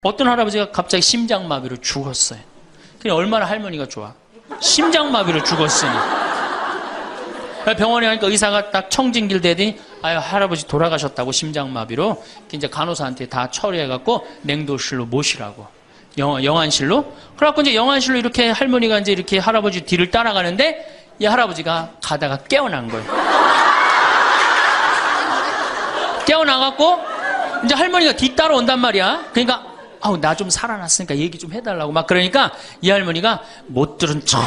어떤 할아버지가 갑자기 심장마비로 죽었어요. 그냥 얼마나 할머니가 좋아. 심장마비로 죽었으니. 병원에 가니까 의사가 딱 청진길 대더니 아유 할아버지 돌아가셨다고 심장마비로. 이제 간호사한테 다 처리해갖고 냉도실로 모시라고. 영안실로. 그래갖고 이제 영안실로 이렇게 할머니가 이제 이렇게 할아버지 뒤를 따라가는데 이 할아버지가 가다가 깨어난 거예요. 깨어나갖고 이제 할머니가 뒤 따라온단 말이야. 그러니까 아우 나 좀 살아났으니까 얘기 좀 해달라고 막 그러니까 이 할머니가 못 들은 척.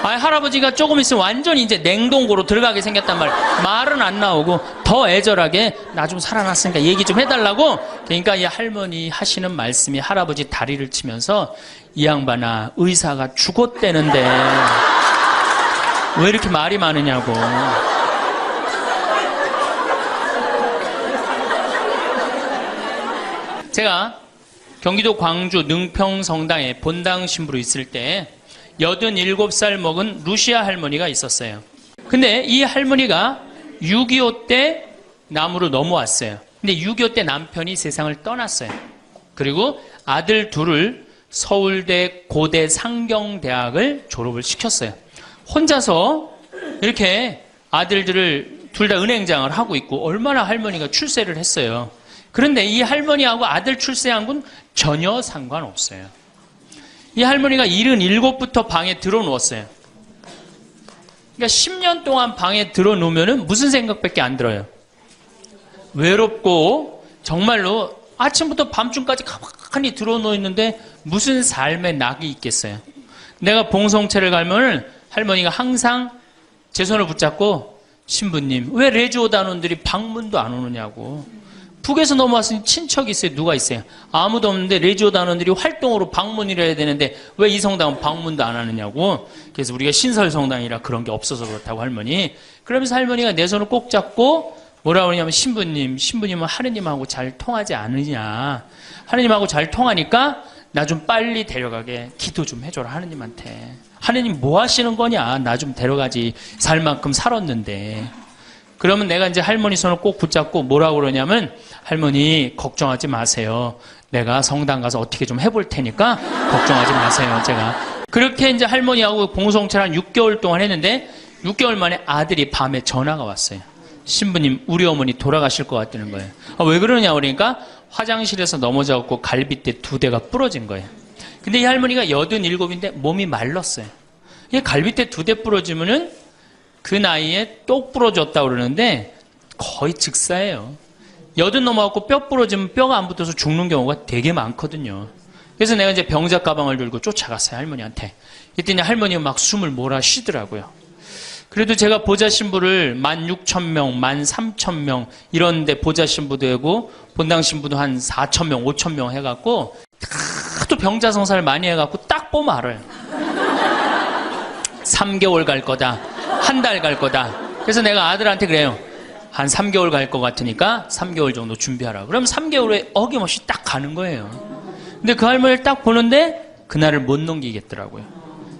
할아버지가 조금 있으면 완전히 이제 냉동고로 들어가게 생겼단 말이야. 말은 안 나오고 더 애절하게 나 좀 살아났으니까 얘기 좀 해달라고. 그러니까 이 할머니 하시는 말씀이 할아버지 다리를 치면서 이 양반아 의사가 죽었대는데 왜 이렇게 말이 많으냐고. 제가 경기도 광주 능평성당에 본당 신부로 있을 때 87살 먹은 루시아 할머니가 있었어요. 근데 이 할머니가 6.25 때 남으로 넘어왔어요. 근데 6.25 때 남편이 세상을 떠났어요. 그리고 아들 둘을 서울대 고대 상경대학을 졸업을 시켰어요. 혼자서 이렇게 아들들을 둘 다 은행장을 하고 있고 얼마나 할머니가 출세를 했어요. 그런데 이 할머니하고 아들 출세한 건 전혀 상관없어요. 이 할머니가 77부터 방에 들어누웠어요. 그러니까 10년 동안 방에 들어놓으면 무슨 생각밖에 안 들어요. 외롭고 정말로 아침부터 밤중까지 가만히 들어놓여 있는데 무슨 삶의 낙이 있겠어요. 내가 봉성체를 가면 할머니가 항상 제 손을 붙잡고 신부님 왜 레지오단원들이 방문도 안 오느냐고. 북에서 넘어왔으니 친척이 있어요? 누가 있어요? 아무도 없는데 레지오 단원들이 활동으로 방문을 해야 되는데 왜 이 성당은 방문도 안 하느냐고. 그래서 우리가 신설성당이라 그런 게 없어서 그렇다고 할머니. 그러면서 할머니가 내 손을 꼭 잡고 뭐라고 그러냐면 신부님은 하느님하고 잘 통하지 않으냐. 하느님하고 잘 통하니까 나 좀 빨리 데려가게 기도 좀 해줘라 하느님한테. 하느님 뭐 하시는 거냐. 나 좀 데려가지. 살 만큼 살았는데. 그러면 내가 이제 할머니 손을 꼭 붙잡고 뭐라고 그러냐면 할머니 걱정하지 마세요. 내가 성당 가서 어떻게 좀 해볼 테니까 걱정하지 마세요. 제가 그렇게 이제 할머니하고 봉송체를 한 6개월 동안 했는데 6개월 만에 아들이 밤에 전화가 왔어요. 신부님 우리 어머니 돌아가실 것 같다는 거예요. 왜 그러냐 그러니까 화장실에서 넘어져갖고 갈비뼈 2대가 부러진 거예요. 근데 이 할머니가 87인데 몸이 말랐어요. 이 갈비뼈 2대 부러지면은 그 나이에 똑 부러졌다고 그러는데 거의 즉사예요. 80 넘어갖고 뼈 부러지면 뼈가 안 붙어서 죽는 경우가 되게 많거든요. 그래서 내가 이제 병자 가방을 들고 쫓아갔어요, 할머니한테. 이랬더니 할머니가 막 숨을 몰아 쉬더라고요. 그래도 제가 보좌 신부를 16,000명, 13,000명 이런 데 보좌 신부도 하고 본당 신부도 한 4,000명, 5,000명 해갖고 하도 병자 성사를 많이 해갖고 딱 보면 알아요. 3개월 갈 거다. 한 달 갈 거다. 그래서 내가 아들한테 그래요. 한 3개월 갈 것 같으니까 3개월 정도 준비하라. 그럼 3개월에 어김없이 딱 가는 거예요. 근데 그 할머니를 딱 보는데 그날을 못 넘기겠더라고요.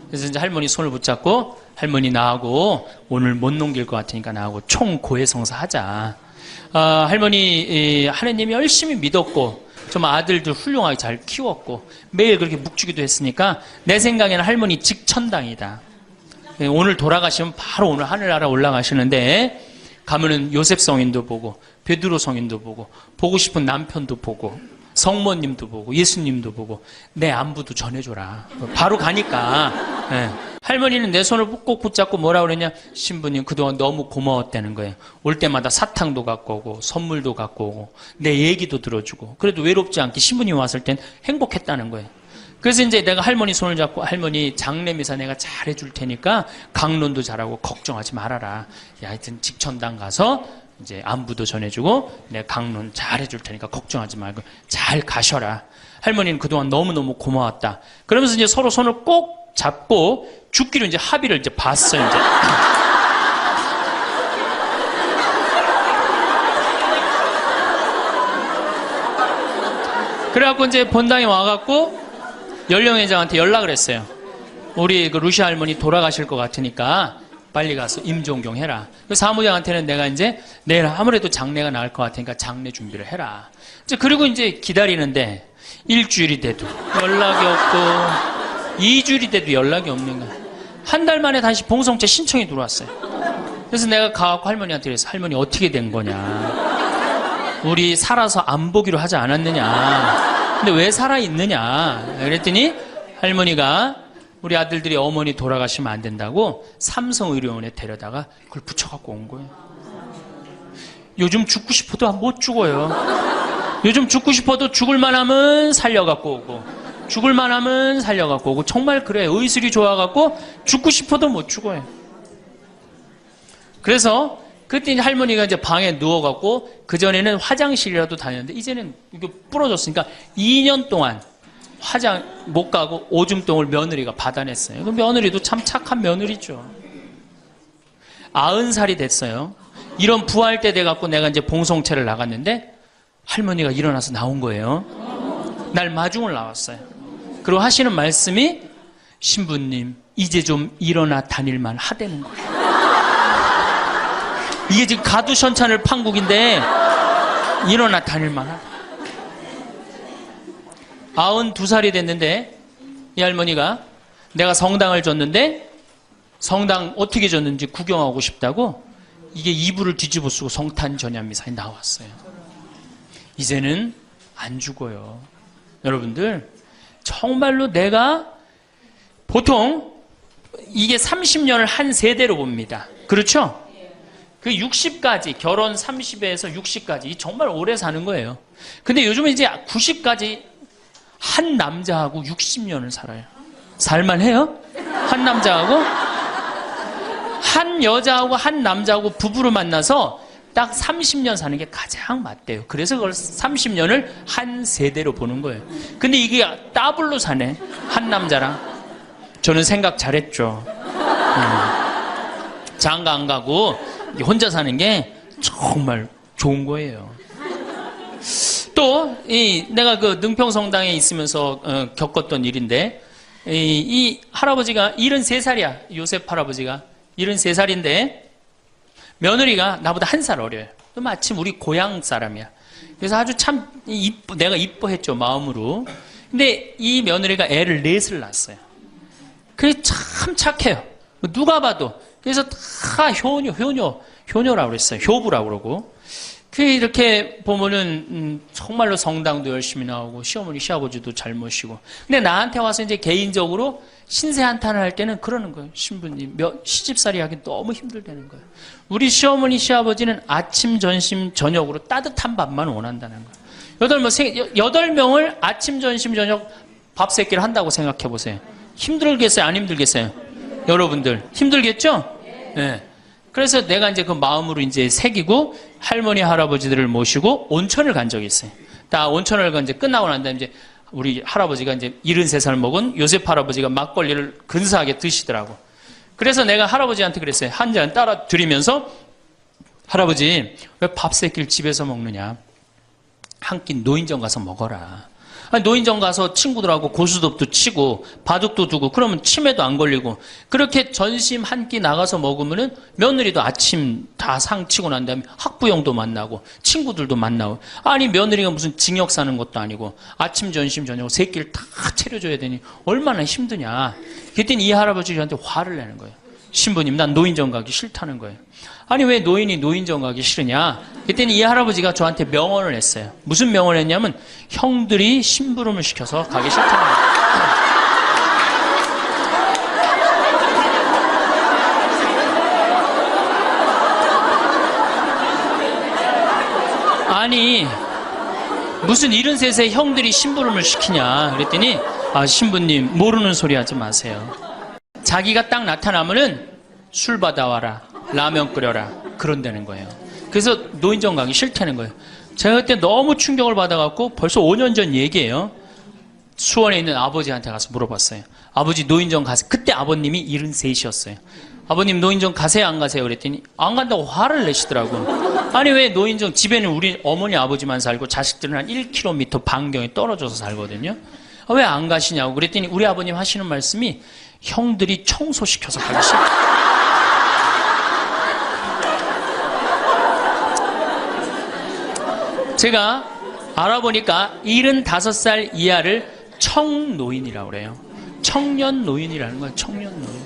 그래서 이제 할머니 손을 붙잡고 할머니 나하고 오늘 못 넘길 것 같으니까 나하고 총 고해성사 하자. 할머니 하느님이 열심히 믿었고 좀 아들들 훌륭하게 잘 키웠고 매일 그렇게 묵주기도 했으니까 내 생각에는 할머니 직천당이다. 오늘 돌아가시면 바로 오늘 하늘나라 올라가시는데 가면은 요셉 성인도 보고 베드로 성인도 보고 싶은 남편도 보고 성모님도 보고 예수님도 보고 내 안부도 전해줘라. 바로 가니까. 네. 할머니는 내 손을 꼭 붙잡고 뭐라 그러냐. 신부님 그동안 너무 고마웠다는 거예요. 올 때마다 사탕도 갖고 오고 선물도 갖고 오고 내 얘기도 들어주고 그래도 외롭지 않게 신부님 왔을 땐 행복했다는 거예요. 그래서 이제 내가 할머니 손을 잡고 할머니 장례미사 내가 잘해줄 테니까 강론도 잘하고 걱정하지 말아라. 하여튼 직천당 가서 이제 안부도 전해주고 내가 강론 잘해줄 테니까 걱정하지 말고 잘 가셔라. 할머니는 그동안 너무너무 고마웠다. 그러면서 이제 서로 손을 꼭 잡고 죽기로 이제 합의를 이제 봤어요. 이제. 그래갖고 이제 본당에 와갖고 연령회장한테 연락을 했어요. 우리 그 루시아 할머니 돌아가실 것 같으니까 빨리 가서 임종경 해라. 그 사무장한테는 내가 이제 내일 아무래도 장례가 나을 것 같으니까 장례 준비를 해라. 이제 그리고 이제 기다리는데 일주일이 돼도 연락이 없고 2주일이 돼도 연락이 없는 거야. 한 달 만에 다시 봉성체 신청이 들어왔어요. 그래서 내가 가갖고 할머니한테 그래서 할머니 어떻게 된 거냐. 우리 살아서 안 보기로 하지 않았느냐. 근데 왜 살아있느냐. 그랬더니 할머니가 우리 아들들이 어머니 돌아가시면 안 된다고 삼성의료원에 데려다가 그걸 붙여갖고 온 거예요. 요즘 죽고 싶어도 못 죽어요. 요즘 죽고 싶어도 죽을만 하면 살려갖고 오고 죽을만 하면 살려갖고 오고 정말 그래요. 의술이 좋아갖고 죽고 싶어도 못 죽어요. 그래서 그때 이제 할머니가 이제 방에 누워갖고 그전에는 화장실이라도 다녔는데 이제는 이게 부러졌으니까 2년 동안 화장 못 가고 오줌똥을 며느리가 받아냈어요. 그 며느리도 참 착한 며느리죠. 90살이 됐어요. 이런 부활 때 돼갖고 내가 이제 봉송체를 나갔는데 할머니가 일어나서 나온 거예요. 날 마중을 나왔어요. 그리고 하시는 말씀이 신부님 이제 좀 일어나 다닐만 하다는 거예요. 이게 지금 가두션찬을 판국인데 일어나 다닐만 하다. 92살이 됐는데 이 할머니가 내가 성당을 줬는데 성당 어떻게 줬는지 구경하고 싶다고 이게 이불을 뒤집어 쓰고 성탄 전야미사에 나왔어요. 이제는 안 죽어요. 여러분들 정말로 내가 보통 이게 30년을 한 세대로 봅니다. 그렇죠? 그 60까지 결혼 30에서 60까지 정말 오래 사는 거예요. 근데 요즘은 이제 90까지 한 남자하고 60년을 살아요. 살만해요? 한 남자하고? 한 여자하고 한 남자하고 부부로 만나서 딱 30년 사는 게 가장 맞대요. 그래서 그걸 30년을 한 세대로 보는 거예요. 근데 이게 더블로 사네. 한 남자랑. 저는 생각 잘했죠. 장가 안 가고 혼자 사는 게 정말 좋은 거예요. 또, 내가 그 능평성당에 있으면서 겪었던 일인데, 이 할아버지가 73살이야. 요셉 할아버지가. 73살인데, 며느리가 나보다 1살 어려요. 또 마침 우리 고향 사람이야. 그래서 아주 참, 내가 이뻐했죠, 마음으로. 근데 이 며느리가 애를 4을 낳았어요. 그게 참 착해요. 누가 봐도. 그래서 다 효녀라고 그랬어요. 효부라고 그러고. 그 이렇게 보면은 정말로 성당도 열심히 나오고 시어머니 시아버지도 잘 모시고. 근데 나한테 와서 이제 개인적으로 신세 한탄을 할 때는 그러는 거예요. 신부님 시집살이 하기 너무 힘들다는 거예요. 우리 시어머니 시아버지는 아침 점심 저녁으로 따뜻한 밥만 원한다는 거예요. 8명을 아침 점심 저녁 밥 세끼를 한다고 생각해 보세요. 힘들겠어요? 안 힘들겠어요? 여러분들 힘들겠죠? 네. 그래서 내가 이제 그 마음으로 이제 새기고 할머니 할아버지들을 모시고 온천을 간 적이 있어요. 다 온천을 이제 끝나고 난 다음에 이제 우리 할아버지가 이제 73살 먹은 요셉 할아버지가 막걸리를 근사하게 드시더라고. 그래서 내가 할아버지한테 그랬어요. 한 잔 따라 드리면서 할아버지 왜 밥 세끼를 집에서 먹느냐? 한 끼 노인정 가서 먹어라. 아니, 노인정 가서 친구들하고 고스톱도 치고 바둑도 두고 그러면 치매도 안 걸리고 그렇게 전심 한 끼 나가서 먹으면은 며느리도 아침 다 상 치고 난 다음에 학부형도 만나고 친구들도 만나고 아니 며느리가 무슨 징역 사는 것도 아니고 아침 전심 저녁 세 끼를 다 차려줘야 되니 얼마나 힘드냐. 그랬더니 이 할아버지 저한테 화를 내는 거예요. 신부님 난 노인정 가기 싫다는 거예요. 아니 왜 노인이 노인정 가기 싫으냐. 그랬더니 이 할아버지가 저한테 명언을 했어요. 무슨 명언을 했냐면 형들이 심부름을 시켜서 가기 싫다는 거예요. 아니 무슨 73세 형들이 심부름을 시키냐. 그랬더니 아 신부님 모르는 소리 하지 마세요. 자기가 딱 나타나면은 술 받아와라, 라면 끓여라 그런다는 거예요. 그래서 노인정 가기 싫다는 거예요. 제가 그때 너무 충격을 받아갖고 벌써 5년 전 얘기예요. 수원에 있는 아버지한테 가서 물어봤어요. 아버지 노인정 가세요. 그때 아버님이 73이셨어요. 아버님 노인정 가세요 안 가세요? 그랬더니 안 간다고 화를 내시더라고. 아니 왜 노인정 집에는 우리 어머니 아버지만 살고 자식들은 한 1km 반경에 떨어져서 살거든요. 왜 안 가시냐고 그랬더니 우리 아버님 하시는 말씀이 형들이 청소시켜서 가기 싫다. 제가 알아보니까 75살 이하를 청노인이라고 그래요. 청년 노인이라는 거예요. 청년 노인.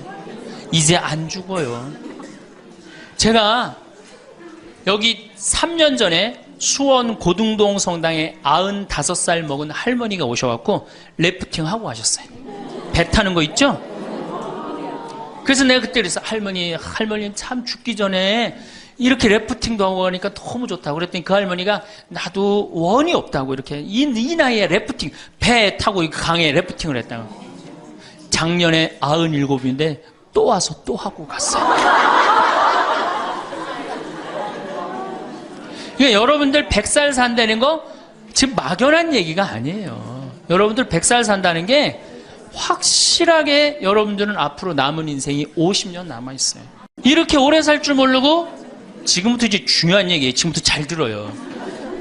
이제 안 죽어요. 제가 여기 3년 전에 수원 고등동 성당에 95살 먹은 할머니가 오셔갖고 래프팅 하고 가셨어요. 배 타는 거 있죠? 그래서 내가 그때 그랬어. 할머니 참 죽기 전에 이렇게 래프팅도 하고 가니까 너무 좋다고 그랬더니 그 할머니가 나도 원이 없다고 이렇게 이 나이에 래프팅 배 타고 강에 래프팅을 했다고. 작년에 97인데 또 와서 또 하고 갔어요. 그러니까 여러분들 100살 산다는 거 지금 막연한 얘기가 아니에요. 여러분들 100살 산다는 게 확실하게 여러분들은 앞으로 남은 인생이 50년 남아있어요. 이렇게 오래 살 줄 모르고 지금부터 이제 중요한 얘기예요. 지금부터 잘 들어요.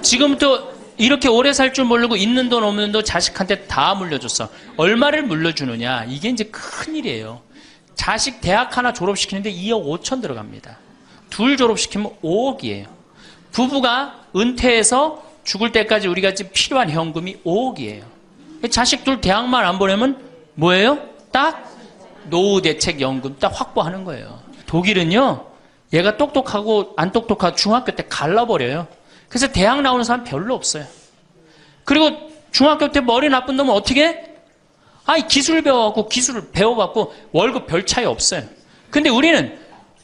지금부터 이렇게 오래 살 줄 모르고 있는 돈 없는 돈 자식한테 다 물려줬어. 얼마를 물려주느냐. 이게 이제 큰일이에요. 자식 대학 하나 졸업시키는데 2억 5천 들어갑니다. 둘 졸업시키면 5억이에요. 부부가 은퇴해서 죽을 때까지 우리가 지금 필요한 현금이 5억이에요. 자식 둘 대학만 안 보내면 뭐예요? 딱 노후대책연금 딱 확보하는 거예요. 독일은요, 얘가 똑똑하고 안 똑똑하고 중학교 때 갈라버려요. 그래서 대학 나오는 사람 별로 없어요. 그리고 중학교 때 머리 나쁜 놈은 어떻게 해? 기술 배워갖고 기술을 배워갖고 월급 별 차이 없어요. 근데 우리는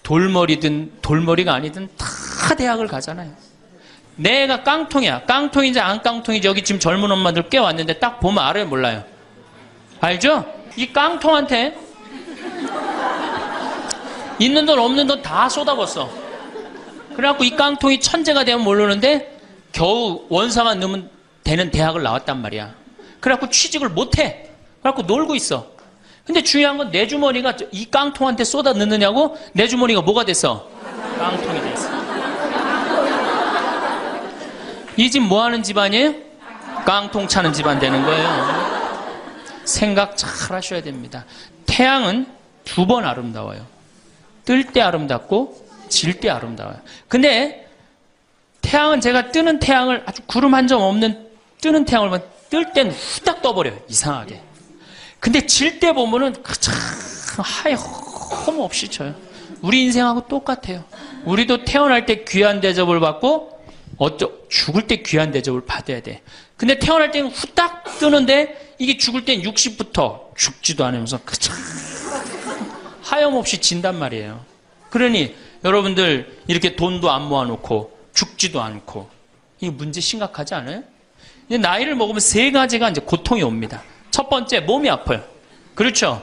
돌머리든 돌머리가 아니든 다 대학을 가잖아요. 내가 깡통이야. 깡통인지 안 깡통인지 여기 지금 젊은 엄마들 꽤 왔는데 딱 보면 알아요, 몰라요? 알죠? 이 깡통한테 있는 돈 없는 돈 다 쏟아붓어. 그래갖고 이 깡통이 천재가 되면 모르는데 겨우 원서만 넣으면 되는 대학을 나왔단 말이야. 그래갖고 취직을 못해. 그래갖고 놀고 있어. 근데 중요한 건 내 주머니가 이 깡통한테 쏟아 넣느냐고 내 주머니가 뭐가 됐어? 깡통이 됐어. 이 집 뭐 하는 집안이에요? 깡통 차는 집안 되는 거예요. 생각 잘 하셔야 됩니다. 태양은 2번 아름다워요. 뜰 때 아름답고 질 때 아름다워요. 근데 태양은 제가 뜨는 태양을 아주 구름 한 점 없는 뜨는 태양을 보면 뜰 땐 후딱 떠버려요. 이상하게. 근데 질 때 보면은 참 하염없이 져요. 우리 인생하고 똑같아요. 우리도 태어날 때 귀한 대접을 받고 죽을 때 귀한 대접을 받아야 돼. 근데 태어날 때는 후딱 뜨는데 이게 죽을 땐 60부터 죽지도 않으면서 참 하염없이 진단 말이에요. 그러니 여러분들 이렇게 돈도 안 모아놓고 죽지도 않고 이게 문제 심각하지 않아요? 나이를 먹으면 3가지가 이제 고통이 옵니다. 첫 번째, 몸이 아파요. 그렇죠?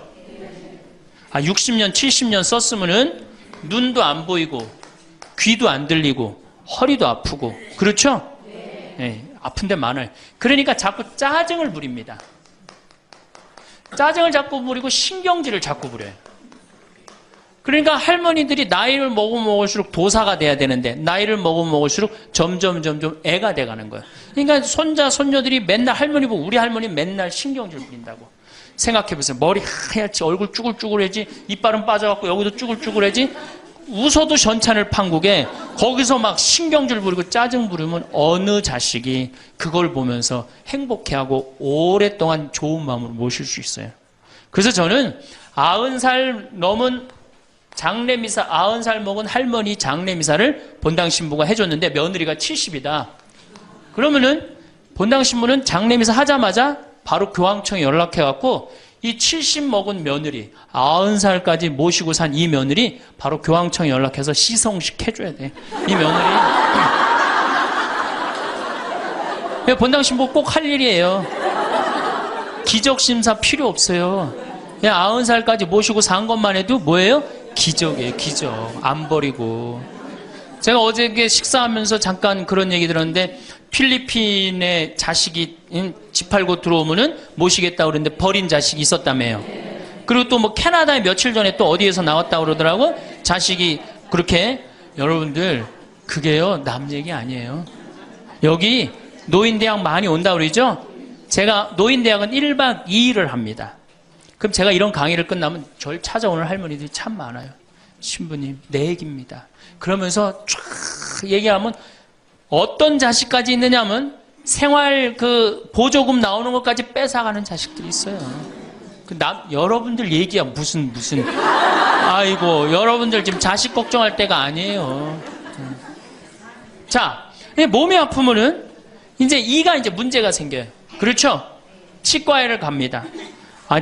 60년, 70년 썼으면은 눈도 안 보이고, 귀도 안 들리고, 허리도 아프고, 그렇죠? 네, 아픈데 많아요. 그러니까 자꾸 짜증을 부립니다. 짜증을 자꾸 부리고 신경질을 자꾸 부려요. 그러니까 할머니들이 나이를 먹으면 먹을수록 도사가 돼야 되는데 나이를 먹으면 먹을수록 점점 애가 돼가는 거예요. 그러니까 손자 손녀들이 맨날 할머니 보고 우리 할머니 맨날 신경질 부린다고. 생각해보세요. 머리 하얗지, 얼굴 쭈글쭈글해지, 이빨은 빠져갖고 여기도 쭈글쭈글해지. 웃어도 전찬을 판국에 거기서 막 신경질 부리고 짜증 부리면 어느 자식이 그걸 보면서 행복해하고 오랫동안 좋은 마음으로 모실 수 있어요. 그래서 저는 90살 넘은 장례미사, 90살 먹은 할머니 장례미사를 본당 신부가 해줬는데 며느리가 70이다. 그러면은 본당 신부는 장례미사 하자마자 바로 교황청에 연락해갖고 이 70 먹은 며느리, 90살까지 모시고 산 이 며느리 바로 교황청에 연락해서 시성식 해줘야 돼. 이 며느리. 본당 신부 꼭 할 일이에요. 기적심사 필요 없어요. 그냥 90살까지 모시고 산 것만 해도 뭐예요? 기적이에요, 기적. 안 버리고. 제가 어저께 식사하면서 잠깐 그런 얘기 들었는데 필리핀에 자식이 집 팔고 들어오면은 모시겠다고 그러는데 버린 자식이 있었다며요. 그리고 또 뭐 캐나다에 며칠 전에 또 어디에서 나왔다고 그러더라고. 자식이 그렇게. 여러분들 그게요 남 얘기 아니에요. 여기 노인대학 많이 온다고 그러죠. 제가 노인대학은 1박 2일을 합니다. 그럼 제가 이런 강의를 끝나면 절 찾아오는 할머니들이 참 많아요. 신부님 내 얘기입니다. 그러면서 쫙 얘기하면 어떤 자식까지 있느냐면 생활 그 보조금 나오는 것까지 뺏어가는 자식들이 있어요. 여러분들 얘기야 무슨 아이고 여러분들 지금 자식 걱정할 때가 아니에요. 자, 몸이 아프면은 이제 이가 이제 문제가 생겨요. 그렇죠? 치과에를 갑니다.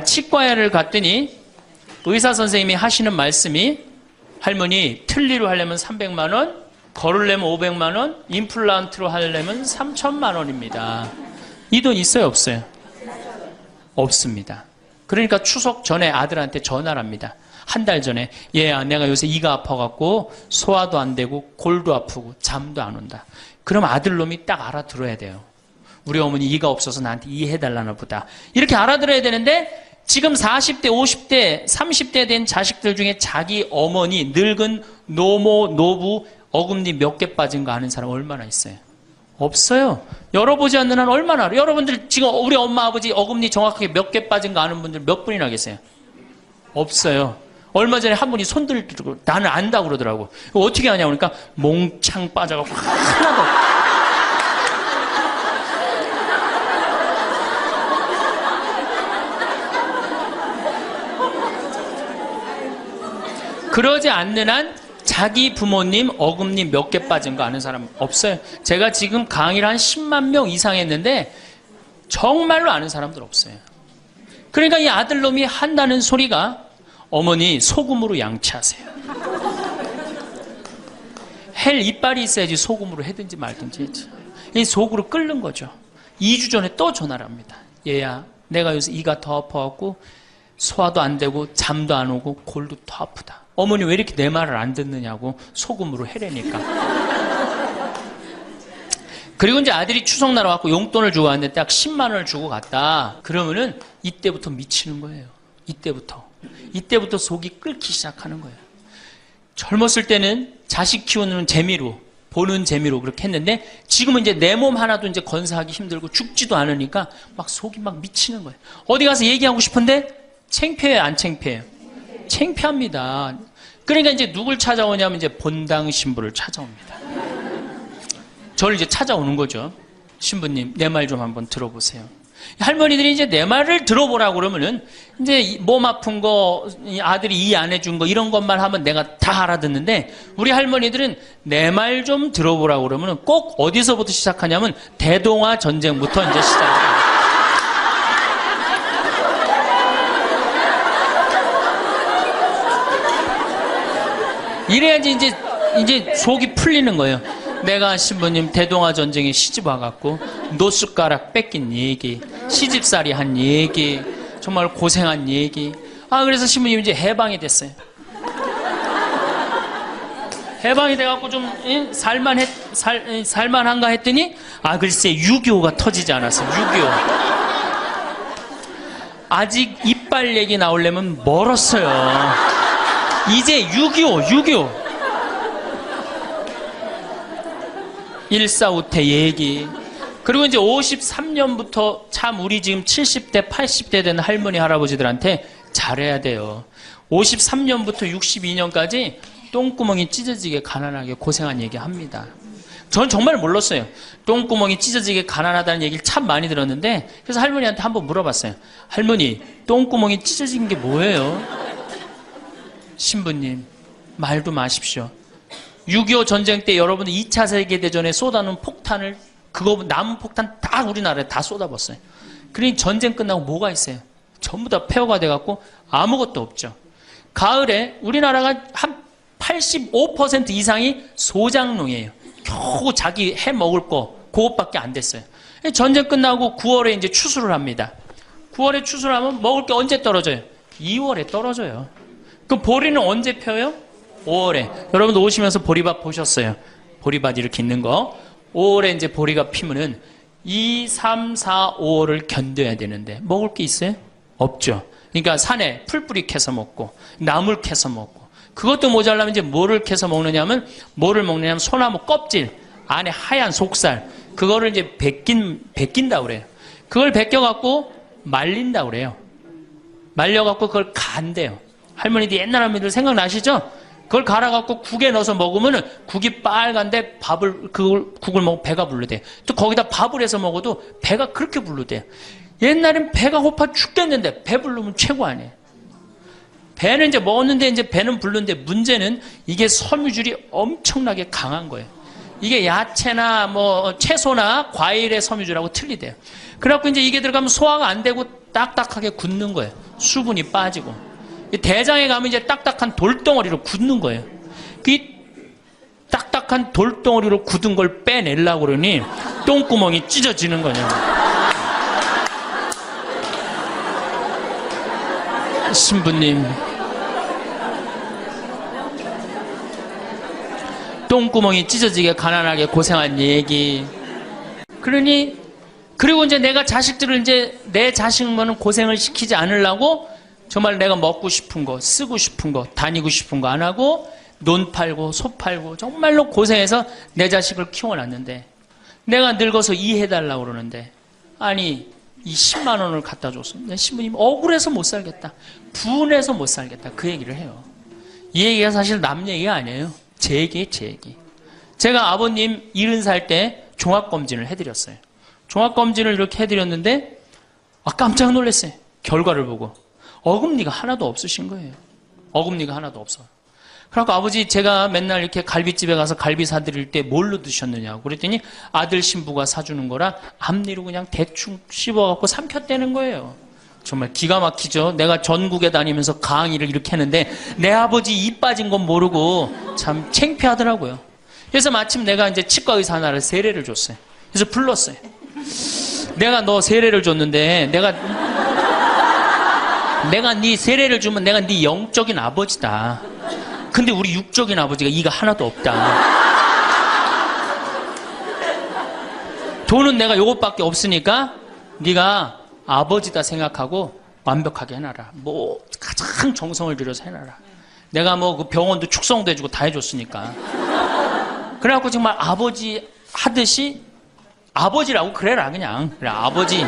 치과에를 갔더니 의사 선생님이 하시는 말씀이 할머니 틀니로 하려면 300만 원, 걸으려면 500만 원, 임플란트로 하려면 3천만 원입니다. 이 돈 있어요, 없어요? 없습니다. 그러니까 추석 전에 아들한테 전화를 합니다. 한 달 전에 얘야 내가 요새 이가 아파갖고 소화도 안 되고 골도 아프고 잠도 안 온다. 그럼 아들놈이 딱 알아들어야 돼요. 우리 어머니 이가 없어서 나한테 이해해달라나 보다. 이렇게 알아들어야 되는데 지금 40대, 50대, 30대 된 자식들 중에 자기 어머니, 늙은 노모, 노부, 어금니 몇 개 빠진 거 아는 사람 얼마나 있어요? 없어요. 열어보지 않는 한 얼마나 알아요? 여러분들 지금 우리 엄마, 아버지 어금니 정확하게 몇 개 빠진 거 아는 분들 몇 분이나 계세요? 없어요. 얼마 전에 한 분이 손 들고 나는 안다고 그러더라고. 이거 어떻게 하냐 그러니까 몽창 빠져갖고 하나도 그러지 않는 한 자기 부모님 어금니 몇 개 빠진 거 아는 사람 없어요. 제가 지금 강의를 한 10만 명 이상 했는데 정말로 아는 사람들 없어요. 그러니까 이 아들놈이 한다는 소리가 어머니 소금으로 양치하세요. 헬 이빨이 있어야지 소금으로 해든지 말든지 했지. 이 속으로 끓는 거죠. 2주 전에 또 전화를 합니다. 얘야 내가 요새 이가 더 아파갖고 소화도 안 되고 잠도 안 오고 골도 더 아프다. 어머니 왜 이렇게 내 말을 안 듣느냐고 소금으로 해래니까. 그리고 이제 아들이 추석날 와갖고 용돈을 주고 왔는데 딱 10만 원을 주고 갔다. 그러면은 이때부터 미치는 거예요. 이때부터 속이 끓기 시작하는 거예요. 젊었을 때는 자식 키우는 재미로, 보는 재미로 그렇게 했는데 지금은 이제 내 몸 하나도 이제 건사하기 힘들고 죽지도 않으니까 막 속이 막 미치는 거예요. 어디 가서 얘기하고 싶은데 창피해요, 안 창피해요? 창피합니다. 그러니까 이제 누굴 찾아오냐면 이제 본당 신부를 찾아옵니다. 저를 이제 찾아오는 거죠. 신부님, 내 말 좀 한번 들어보세요. 할머니들이 이제 내 말을 들어보라고 그러면은 이제 몸 아픈 거, 아들이 이해 안 해준 거 이런 것만 하면 내가 다 알아듣는데 우리 할머니들은 내 말 좀 들어보라고 그러면은 꼭 어디서부터 시작하냐면 대동아 전쟁부터 이제 시작해요. 이래야지 이제 속이 풀리는 거예요. 내가 신부님 대동아 전쟁에 시집 와갖고 노숟가락 뺏긴 얘기, 시집살이 한 얘기, 정말 고생한 얘기. 그래서 신부님 이제 해방이 됐어요. 해방이 돼갖고 좀 살만한가 했더니 글쎄 6.25가 터지지 않았어. 6.25 아직 이빨 얘기 나오려면 멀었어요. 이제 6.25 일사후퇴 얘기. 그리고 이제 53년부터 참 우리 지금 70대 80대 된 할머니 할아버지들한테 잘해야 돼요. 53년부터 62년까지 똥구멍이 찢어지게 가난하게 고생한 얘기 합니다. 전 정말 몰랐어요. 똥구멍이 찢어지게 가난하다는 얘기를 참 많이 들었는데 그래서 할머니한테 한번 물어봤어요. 할머니 똥구멍이 찢어진 게 뭐예요? 신부님 말도 마십시오. 6.25 전쟁 때 여러분들 2차 세계대전에 쏟아놓은 폭탄을 그거 남은 폭탄 다 우리나라에 다 쏟아붓어요. 그러니 전쟁 끝나고 뭐가 있어요? 전부 다 폐허가 돼갖고 아무것도 없죠. 가을에 우리나라가 한 85% 이상이 소장농이에요. 겨우 자기 해 먹을 거 그것밖에 안 됐어요. 전쟁 끝나고 9월에 이제 추수를 합니다. 9월에 추수를 하면 먹을 게 언제 떨어져요? 2월에 떨어져요. 그 보리는 언제 펴요? 5월에. 여러분도 오시면서 보리밭 보셨어요. 보리밭 이렇게 있는 거. 5월에 이제 보리가 피면은 2, 3, 4, 5월을 견뎌야 되는데 먹을 게 있어요? 없죠. 그러니까 산에 풀뿌리 캐서 먹고 나물 캐서 먹고 그것도 모자라면 이제 뭐를 캐서 먹느냐면 소나무 껍질 안에 하얀 속살 그거를 이제 벗긴다고 그래요. 그걸 벗겨갖고 말린다고 그래요. 말려갖고 그걸 간대요. 할머니들 옛날 할머니들 생각나시죠? 그걸 갈아갖고 국에 넣어서 먹으면은 국이 빨간데 국을 먹으면 배가 불러대. 또 거기다 밥을 해서 먹어도 배가 그렇게 불러대. 옛날엔 배가 고파 죽겠는데 배 부르면 최고 아니에요. 배는 이제 먹었는데 이제 배는 부르는데 문제는 이게 섬유질이 엄청나게 강한 거예요. 이게 야채나 뭐 채소나 과일의 섬유질하고 틀리대요. 그래갖고 이제 이게 들어가면 소화가 안 되고 딱딱하게 굳는 거예요. 수분이 빠지고. 대장에 가면 이제 딱딱한 돌덩어리로 굳는 거예요. 그 딱딱한 돌덩어리로 굳은 걸 빼내려고 그러니 똥구멍이 찢어지는 거예요. 신부님, 똥구멍이 찢어지게 가난하게 고생한 얘기. 그리고 이제 내가 자식들을 이제 내 자식만은 고생을 시키지 않으려고 정말 내가 먹고 싶은 거, 쓰고 싶은 거, 다니고 싶은 거 안 하고 논 팔고 소 팔고 정말로 고생해서 내 자식을 키워놨는데 내가 늙어서 이해해달라고 그러는데 아니 이 10만 원을 갖다 줬어. 신부님 억울해서 못 살겠다. 분해서 못 살겠다. 그 얘기를 해요. 이 얘기가 사실 남 얘기가 아니에요. 제 얘기예요, 제 얘기. 제가 아버님 70살 때 종합검진을 해드렸어요. 종합검진을 이렇게 해드렸는데 깜짝 놀랐어요. 결과를 보고. 어금니가 하나도 없으신 거예요. 어금니가 하나도 없어. 그래서 아버지 제가 맨날 이렇게 갈비집에 가서 갈비 사드릴 때 뭘로 드셨느냐고 그랬더니 아들 신부가 사주는 거라 앞니로 그냥 대충 씹어갖고 삼켰다는 거예요. 정말 기가 막히죠. 내가 전국에 다니면서 강의를 이렇게 했는데 내 아버지 입 빠진 건 모르고 참 창피하더라고요. 그래서 마침 내가 이제 치과 의사 하나를 세례를 줬어요. 그래서 불렀어요. 내가 너 세례를 줬는데 내가 네 세례를 주면 내가 네 영적인 아버지다. 근데 우리 육적인 아버지가 이가 하나도 없다. 돈은 내가 요것밖에 없으니까 네가 아버지다 생각하고 완벽하게 해놔라. 뭐 가장 정성을 들여서 해놔라. 내가 뭐 그 병원도 축성도 해주고 다 해줬으니까. 그래갖고 정말 아버지 하듯이 아버지라고 그래라 그냥. 그래 아버지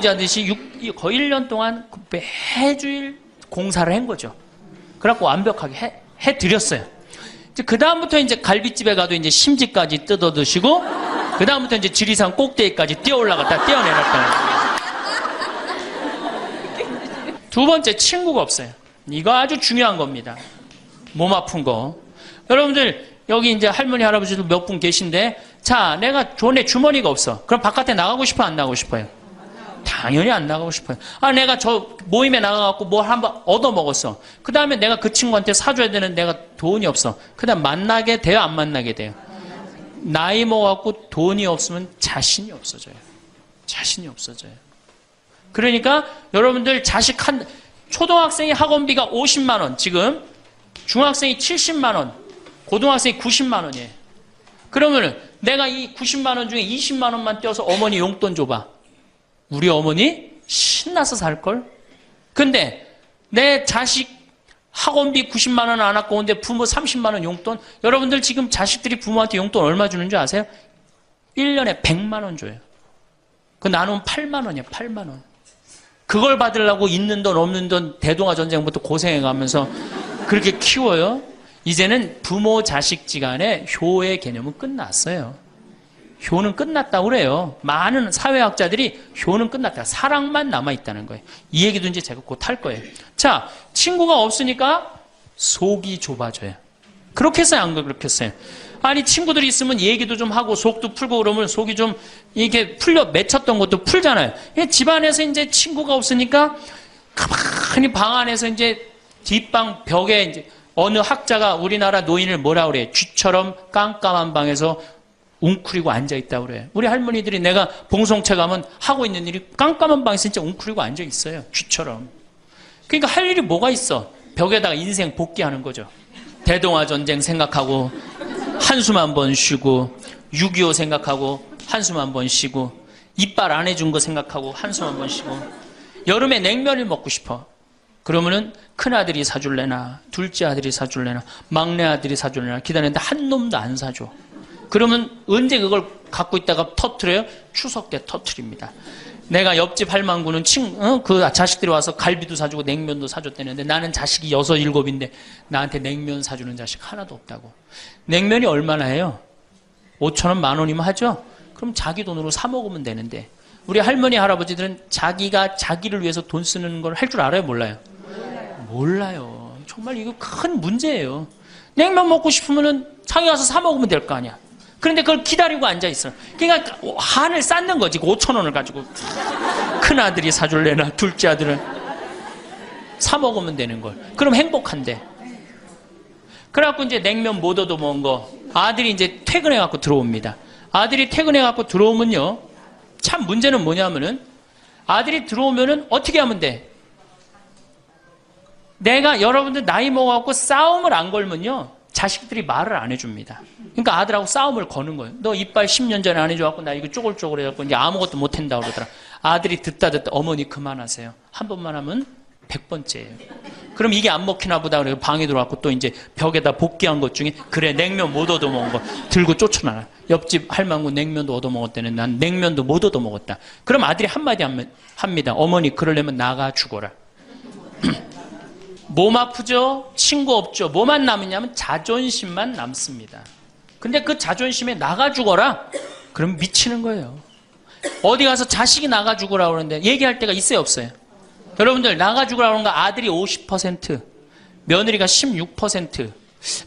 하듯이 거의 1년 동안 매주일 공사를 한 거죠. 그래갖고 완벽하게 해드렸어요. 그 다음부터 이제 갈비집에 가도 이제 심지까지 뜯어 드시고, 그 다음부터 이제 지리산 꼭대기까지 뛰어 올라갔다 뛰어내렸다. 두 번째, 친구가 없어요. 이거 아주 중요한 겁니다. 몸 아픈 거. 여러분들, 여기 이제 할머니, 할아버지도 몇 분 계신데, 자, 내가 돈에 주머니가 없어. 그럼 바깥에 나가고 싶어, 안 나가고 싶어요? 당연히 안 나가고 싶어요. 내가 저 모임에 나가갖고 뭘 한번 얻어먹었어. 그 다음에 내가 그 친구한테 사줘야 되는 내가 돈이 없어. 그 다음 만나게 돼요? 안 만나게 돼요? 나이 먹어갖고 돈이 없으면 자신이 없어져요. 자신이 없어져요. 그러니까 여러분들 초등학생이 학원비가 50만 원, 지금 중학생이 70만 원, 고등학생이 90만 원이에요. 그러면은 내가 이 90만 원 중에 20만 원만 떼어서 어머니 용돈 줘봐. 우리 어머니 신나서 살걸? 근데 내 자식 학원비 90만 원 안 아까운데 부모 30만 원 용돈? 여러분들 지금 자식들이 부모한테 용돈 얼마 주는 줄 아세요? 1년에 100만 원 줘요. 그 나누면 8만 원이야, 8만 원. 그걸 받으려고 있는 돈 없는 돈 대동아 전쟁부터 고생해가면서 그렇게 키워요. 이제는 부모 자식지간의 효의 개념은 끝났어요. 효는 끝났다고 그래요. 많은 사회학자들이 효는 끝났다. 사랑만 남아있다는 거예요. 이 얘기도 이제 제가 곧 할 거예요. 자, 친구가 없으니까 속이 좁아져요. 그렇겠어요? 안 그렇겠어요? 아니, 친구들이 있으면 얘기도 좀 하고 속도 풀고 그러면 속이 좀 이렇게 맺혔던 것도 풀잖아요. 집안에서 이제 친구가 없으니까 가만히 방 안에서 이제 뒷방 벽에 이제 어느 학자가 우리나라 노인을 뭐라 그래요? 쥐처럼 깜깜한 방에서 웅크리고 앉아있다고 그래요. 우리 할머니들이 내가 봉송체 가면 하고 있는 일이 깜깜한 방에서 진짜 웅크리고 앉아있어요. 쥐처럼. 그러니까 할 일이 뭐가 있어? 벽에다가 인생 복귀하는 거죠. 대동아 전쟁 생각하고 한숨 한 번 쉬고 6.25 생각하고 한숨 한 번 쉬고 이빨 안 해준 거 생각하고 한숨 한 번 쉬고 여름에 냉면을 먹고 싶어. 그러면은 큰아들이 사줄래나 둘째 아들이 사줄래나 막내 아들이 사줄래나 기다렸는데 한 놈도 안 사줘. 그러면 언제 그걸 갖고 있다가 터트려요? 추석 때 터트립니다. 내가 옆집 할망구는 그 자식들이 와서 갈비도 사주고 냉면도 사줬다는데 나는 자식이 6, 7인데 나한테 냉면 사주는 자식 하나도 없다고. 냉면이 얼마나 해요? 5,000원, 10,000원이면 하죠? 그럼 자기 돈으로 사 먹으면 되는데 우리 할머니, 할아버지들은 자기가 자기를 위해서 돈 쓰는 걸 할 줄 알아요? 몰라요? 몰라요. 정말 이거 큰 문제예요. 냉면 먹고 싶으면은 상해 가서 사 먹으면 될 거 아니야. 그런데 그걸 기다리고 앉아있어. 그러니까 한을 쌓는 거지. 5,000원을 가지고. 큰 아들이 사줄래나 둘째 아들은 사 먹으면 되는 걸. 그럼 행복한데. 그래갖고 이제 냉면 못 얻어 먹은 거 아들이 이제 퇴근해갖고 들어옵니다. 아들이 퇴근해갖고 들어오면요. 참 문제는 뭐냐면은 아들이 들어오면은 어떻게 하면 돼? 내가 여러분들 나이 먹어갖고 싸움을 안 걸면요. 자식들이 말을 안 해줍니다. 그러니까 아들하고 싸움을 거는 거예요. 너 이빨 10년 전에 안 해줘갖고 나 이거 쪼글쪼글 해갖고 이제 아무것도 못한다고 그러더라. 아들이 듣다 어머니 그만하세요. 한 번만 하면 100번째예요. 그럼 이게 안 먹히나 보다 그래서 방에 들어왔고 또 이제 벽에다 복귀한 것 중에 그래 냉면 못 얻어먹은 거 들고 쫓아나가. 옆집 할망구 냉면도 얻어먹었다는 난 냉면도 못 얻어먹었다. 그럼 아들이 한마디 합니다. 어머니 그러려면 나가 죽어라. 몸 아프죠? 친구 없죠? 뭐만 남느냐면 자존심만 남습니다. 근데 그 자존심에 나가 죽어라? 그럼 미치는 거예요. 어디 가서 자식이 나가 죽으라 그러는데 얘기할 때가 있어요? 없어요? 여러분들 나가 죽으라 그러는 거 아들이 50%, 며느리가 16%,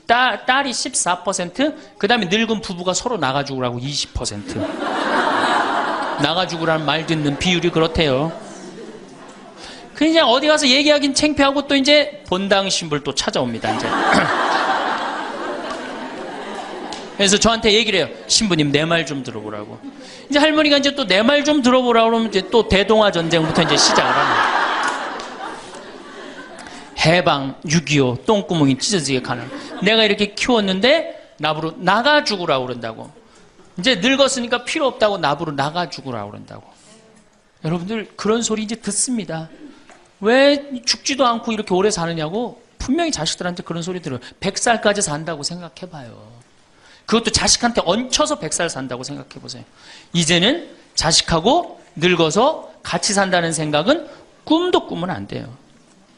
딸이 14%, 그 다음에 늙은 부부가 서로 나가 죽으라고 20%. 나가 죽으라는 말 듣는 비율이 그렇대요. 그냥 어디 가서 얘기하긴 창피하고 또 이제 본당 신불 또 찾아옵니다, 이제. 그래서 저한테 얘기를 해요. 신부님, 내 말 좀 들어보라고. 이제 할머니가 이제 또 내 말 좀 들어보라고 그러면 이제 또 대동아 전쟁부터 이제 시작을 합니다. 해방, 6.25, 똥구멍이 찢어지게 가는. 내가 이렇게 키웠는데 나부로 나가 죽으라고 그런다고. 이제 늙었으니까 필요 없다고 나부로 나가 죽으라고 그런다고. 여러분들 그런 소리 이제 듣습니다. 왜 죽지도 않고 이렇게 오래 사느냐고 분명히 자식들한테 그런 소리 들어요. 100살까지 산다고 생각해봐요. 그것도 자식한테 얹혀서 100살 산다고 생각해보세요. 이제는 자식하고 늙어서 같이 산다는 생각은 꿈도 꾸면 안 돼요.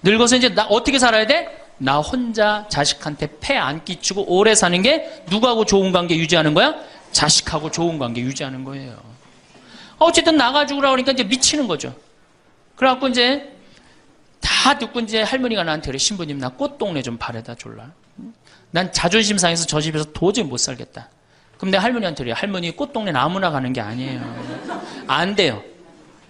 늙어서 이제 나 어떻게 살아야 돼? 나 혼자 자식한테 폐 안 끼치고 오래 사는 게 누구하고 좋은 관계 유지하는 거야? 자식하고 좋은 관계 유지하는 거예요. 어쨌든 나가 죽으라고 그러니까 이제 미치는 거죠. 그래갖고 이제 다 듣고 이제 할머니가 나한테 그래. 신부님 나 꽃동네 좀 바래다 줄라. 난 자존심 상해서 저 집에서 도저히 못 살겠다. 그럼 내가 할머니한테 그래. 할머니 꽃동네는 아무나 가는 게 아니에요. 안 돼요.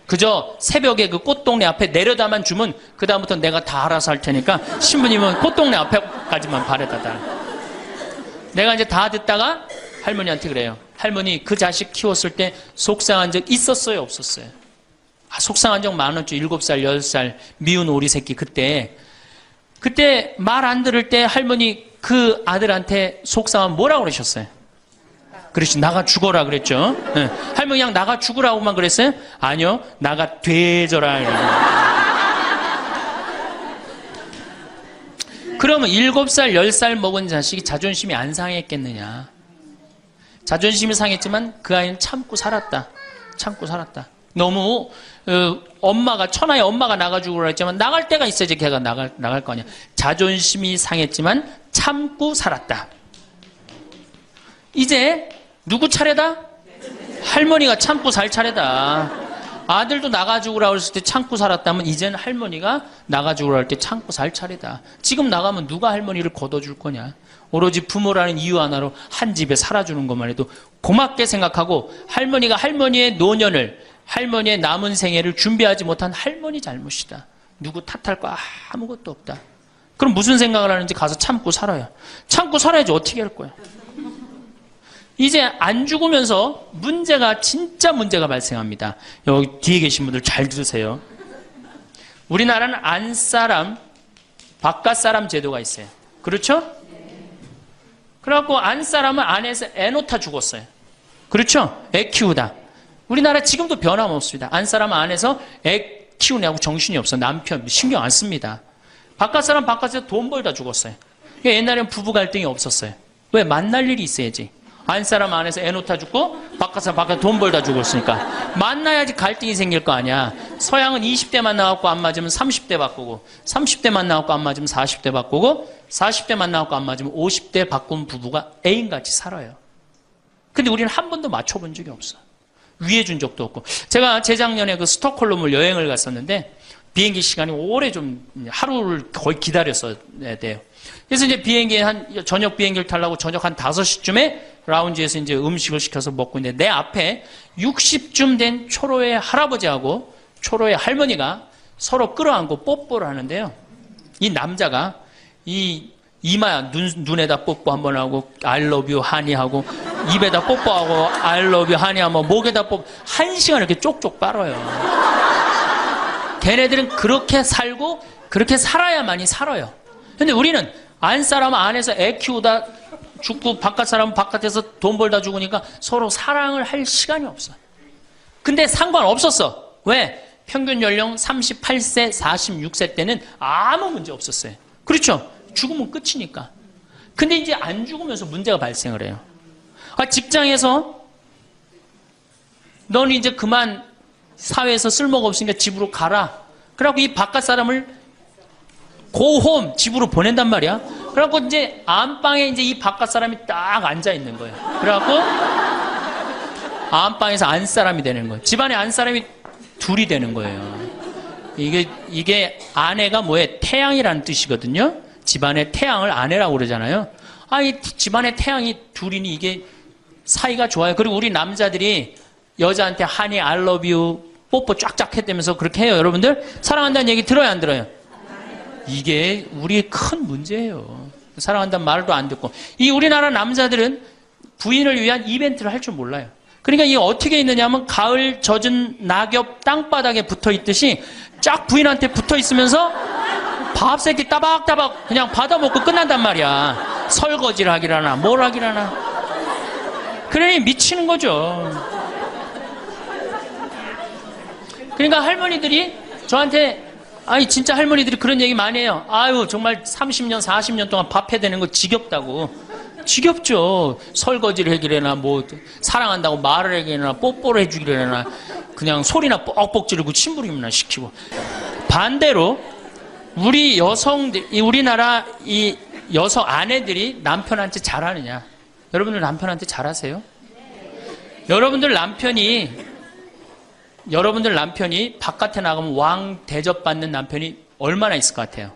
그저 새벽에 그 꽃동네 앞에 내려다만 주면 그 다음부터 내가 다 알아서 할 테니까 신부님은 꽃동네 앞에까지만 바래다 달. 내가 이제 다 듣다가 할머니한테 그래요. 할머니 그 자식 키웠을 때 속상한 적 있었어요? 없었어요? 속상한 적 많았죠. 7살, 10살 미운 오리 새끼 그때 말 안 들을 때 할머니 그 아들한테 속상하면 뭐라고 그러셨어요? 그렇지, 나가 죽어라 그랬죠. 네. 할머니 그냥 나가 죽으라고만 그랬어요? 아니요, 나가 되져라. 그러면 7살, 10살 먹은 자식이 자존심이 안 상했겠느냐? 자존심이 상했지만 그 아이는 참고 살았다. 참고 살았다. 너무 엄마가 천하의 엄마가 나가 죽으라 했지만 나갈 때가 있어야지 걔가 나갈 거 아니야. 자존심이 상했지만 참고 살았다. 이제 누구 차례다? 할머니가 참고 살 차례다. 아들도 나가 죽으라 그랬을 때 참고 살았다면 이제는 할머니가 나가 죽으라 할 때 참고 살 차례다. 지금 나가면 누가 할머니를 걷어줄 거냐? 오로지 부모라는 이유 하나로 한 집에 살아주는 것만 해도 고맙게 생각하고 할머니가 할머니의 노년을 할머니의 남은 생애를 준비하지 못한 할머니 잘못이다. 누구 탓할 거 아무것도 없다. 그럼 무슨 생각을 하는지 가서 참고 살아요. 참고 살아야지 어떻게 할 거야. 이제 안 죽으면서 진짜 문제가 발생합니다. 여기 뒤에 계신 분들 잘 들으세요. 우리나라는 안사람, 바깥사람 제도가 있어요. 그렇죠? 그래갖고 안사람은 안에서 애 놓다 죽었어요. 그렇죠? 애 키우다. 우리나라 지금도 변함없습니다. 안사람은 안에서 애 키우냐고 정신이 없어. 남편 신경 안 씁니다. 바깥사람 바깥에서 돈 벌다 죽었어요. 옛날에는 부부 갈등이 없었어요. 왜? 만날 일이 있어야지. 안 사람 안에서 애 놓다 죽고 바깥 사람 바깥 돈 벌다 죽었으니까 만나야지 갈등이 생길 거 아니야. 서양은 20대 만나갖고 안 맞으면 30대 바꾸고 30대 만나갖고 안 맞으면 40대 바꾸고 40대 만나갖고 안 맞으면 50대 바꾼 부부가 애인같이 살아요. 근데 우리는 한 번도 맞춰본 적이 없어. 위해준 적도 없고. 제가 재작년에 그 스톡홀름을 여행을 갔었는데 비행기 시간이 오래 좀 하루를 거의 기다렸어야 돼요. 그래서 이제 비행기 저녁 비행기를 타려고 저녁 한 5시쯤에 라운지에서 이제 음식을 시켜서 먹고 있는데 내 앞에 60쯤 된 초로의 할아버지하고 초로의 할머니가 서로 끌어안고 뽀뽀를 하는데요. 이 남자가 이 이마 눈에다 뽀뽀 한번 하고 I love you 하니 하고 입에다 뽀뽀하고 I love you 하니 하고 목에다 뽀뽀 1시간 이렇게 쪽쪽 빨아요. 걔네들은 그렇게 살고 그렇게 살아야만이 살아요. 근데 우리는 안 사람 안에서 애 키우다 죽고 바깥 사람은 바깥에서 돈 벌다 죽으니까 서로 사랑을 할 시간이 없어. 근데 상관없었어. 왜? 평균 연령 38세, 46세 때는 아무 문제 없었어요. 그렇죠? 죽으면 끝이니까. 근데 이제 안 죽으면서 문제가 발생을 해요. 직장에서 너는 이제 그만 사회에서 쓸모가 없으니까 집으로 가라. 그래갖고 이 바깥 사람을 고홈 집으로 보낸단 말이야. 그래갖고 이제 안방에 이제 이 바깥 사람이 딱 앉아 있는 거예요. 그래갖고 안방에서 안 사람이 되는 거예요. 집안에 안 사람이 둘이 되는 거예요. 이게 아내가 뭐예요? 태양이라는 뜻이거든요. 집안의 태양을 아내라고 그러잖아요. 이 집안의 태양이 둘이니 이게 사이가 좋아요. 그리고 우리 남자들이 여자한테 하니 I love you 뽀뽀 쫙쫙 했다면서 그렇게 해요. 여러분들 사랑한다는 얘기 들어요 안 들어요? 이게 우리의 큰 문제예요. 사랑한다는 말도 안 듣고. 이 우리나라 남자들은 부인을 위한 이벤트를 할 줄 몰라요. 그러니까 이게 어떻게 있느냐면 가을 젖은 낙엽 땅바닥에 붙어 있듯이 쫙 부인한테 붙어 있으면서 밥새끼 따박따박 그냥 받아먹고 끝난단 말이야. 설거지를 하기라나 뭘 하기라나. 그러니 미치는 거죠. 그러니까 할머니들이 저한테 진짜 할머니들이 그런 얘기 많이 해요. 아유 정말 30년 40년 동안 밥 해대는 거 지겹다고. 지겹죠. 설거지를 해기래나 뭐 사랑한다고 말을 해기래나 뽀뽀를 해주기래나 그냥 소리나 뻑뻑 지르고 침부림이나 시키고. 반대로 우리 여성들, 우리나라 이 여성 아내들이 남편한테 잘하느냐? 여러분들 남편한테 잘하세요? 여러분들 남편이 바깥에 나가면 왕 대접받는 남편이 얼마나 있을 것 같아요?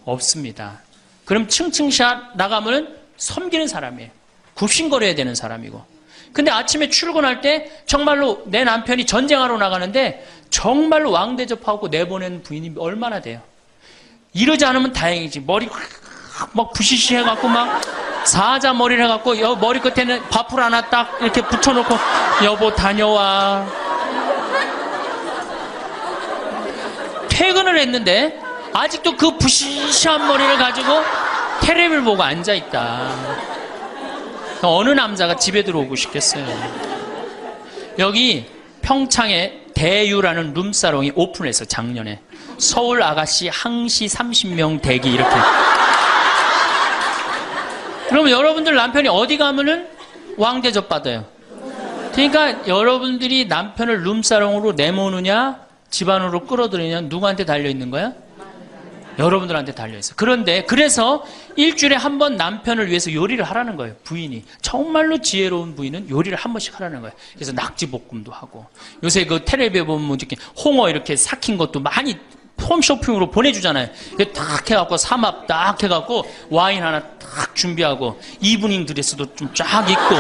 없습니다. 그럼 층층샷 나가면 섬기는 사람이에요. 굽신거려야 되는 사람이고. 근데 아침에 출근할 때 정말로 내 남편이 전쟁하러 나가는데 정말로 왕 대접하고 내보낸 부인이 얼마나 돼요? 이러지 않으면 다행이지. 머리 막 부시시 해갖고 막 사자 머리를 해갖고 머리 끝에는 밥풀 하나 딱 이렇게 붙여놓고 여보 다녀와. 퇴근을 했는데 아직도 그 부시시한 머리를 가지고 텔레비를 보고 앉아있다. 어느 남자가 집에 들어오고 싶겠어요. 여기 평창에 대유라는 룸사롱이 오픈해서 작년에 서울 아가씨 항시 30명 대기 이렇게. 그러면 여러분들 남편이 어디 가면은 왕대접 받아요. 그러니까 여러분들이 남편을 룸사롱으로 내모느냐 집안으로 끌어들이냐 누구한테 달려있는 거야? 여러분들한테 달려있어. 그런데 그래서 일주일에 한 번 남편을 위해서 요리를 하라는 거예요. 부인이. 정말로 지혜로운 부인은 요리를 한 번씩 하라는 거예요. 그래서 낙지볶음도 하고 요새 그 텔레비에 보면 이렇게 홍어 이렇게 삭힌 것도 많이 홈쇼핑으로 보내주잖아요. 딱 해갖고 삼합 딱 해갖고 와인 하나 딱 준비하고 이브닝 드레스도 좀 쫙 입고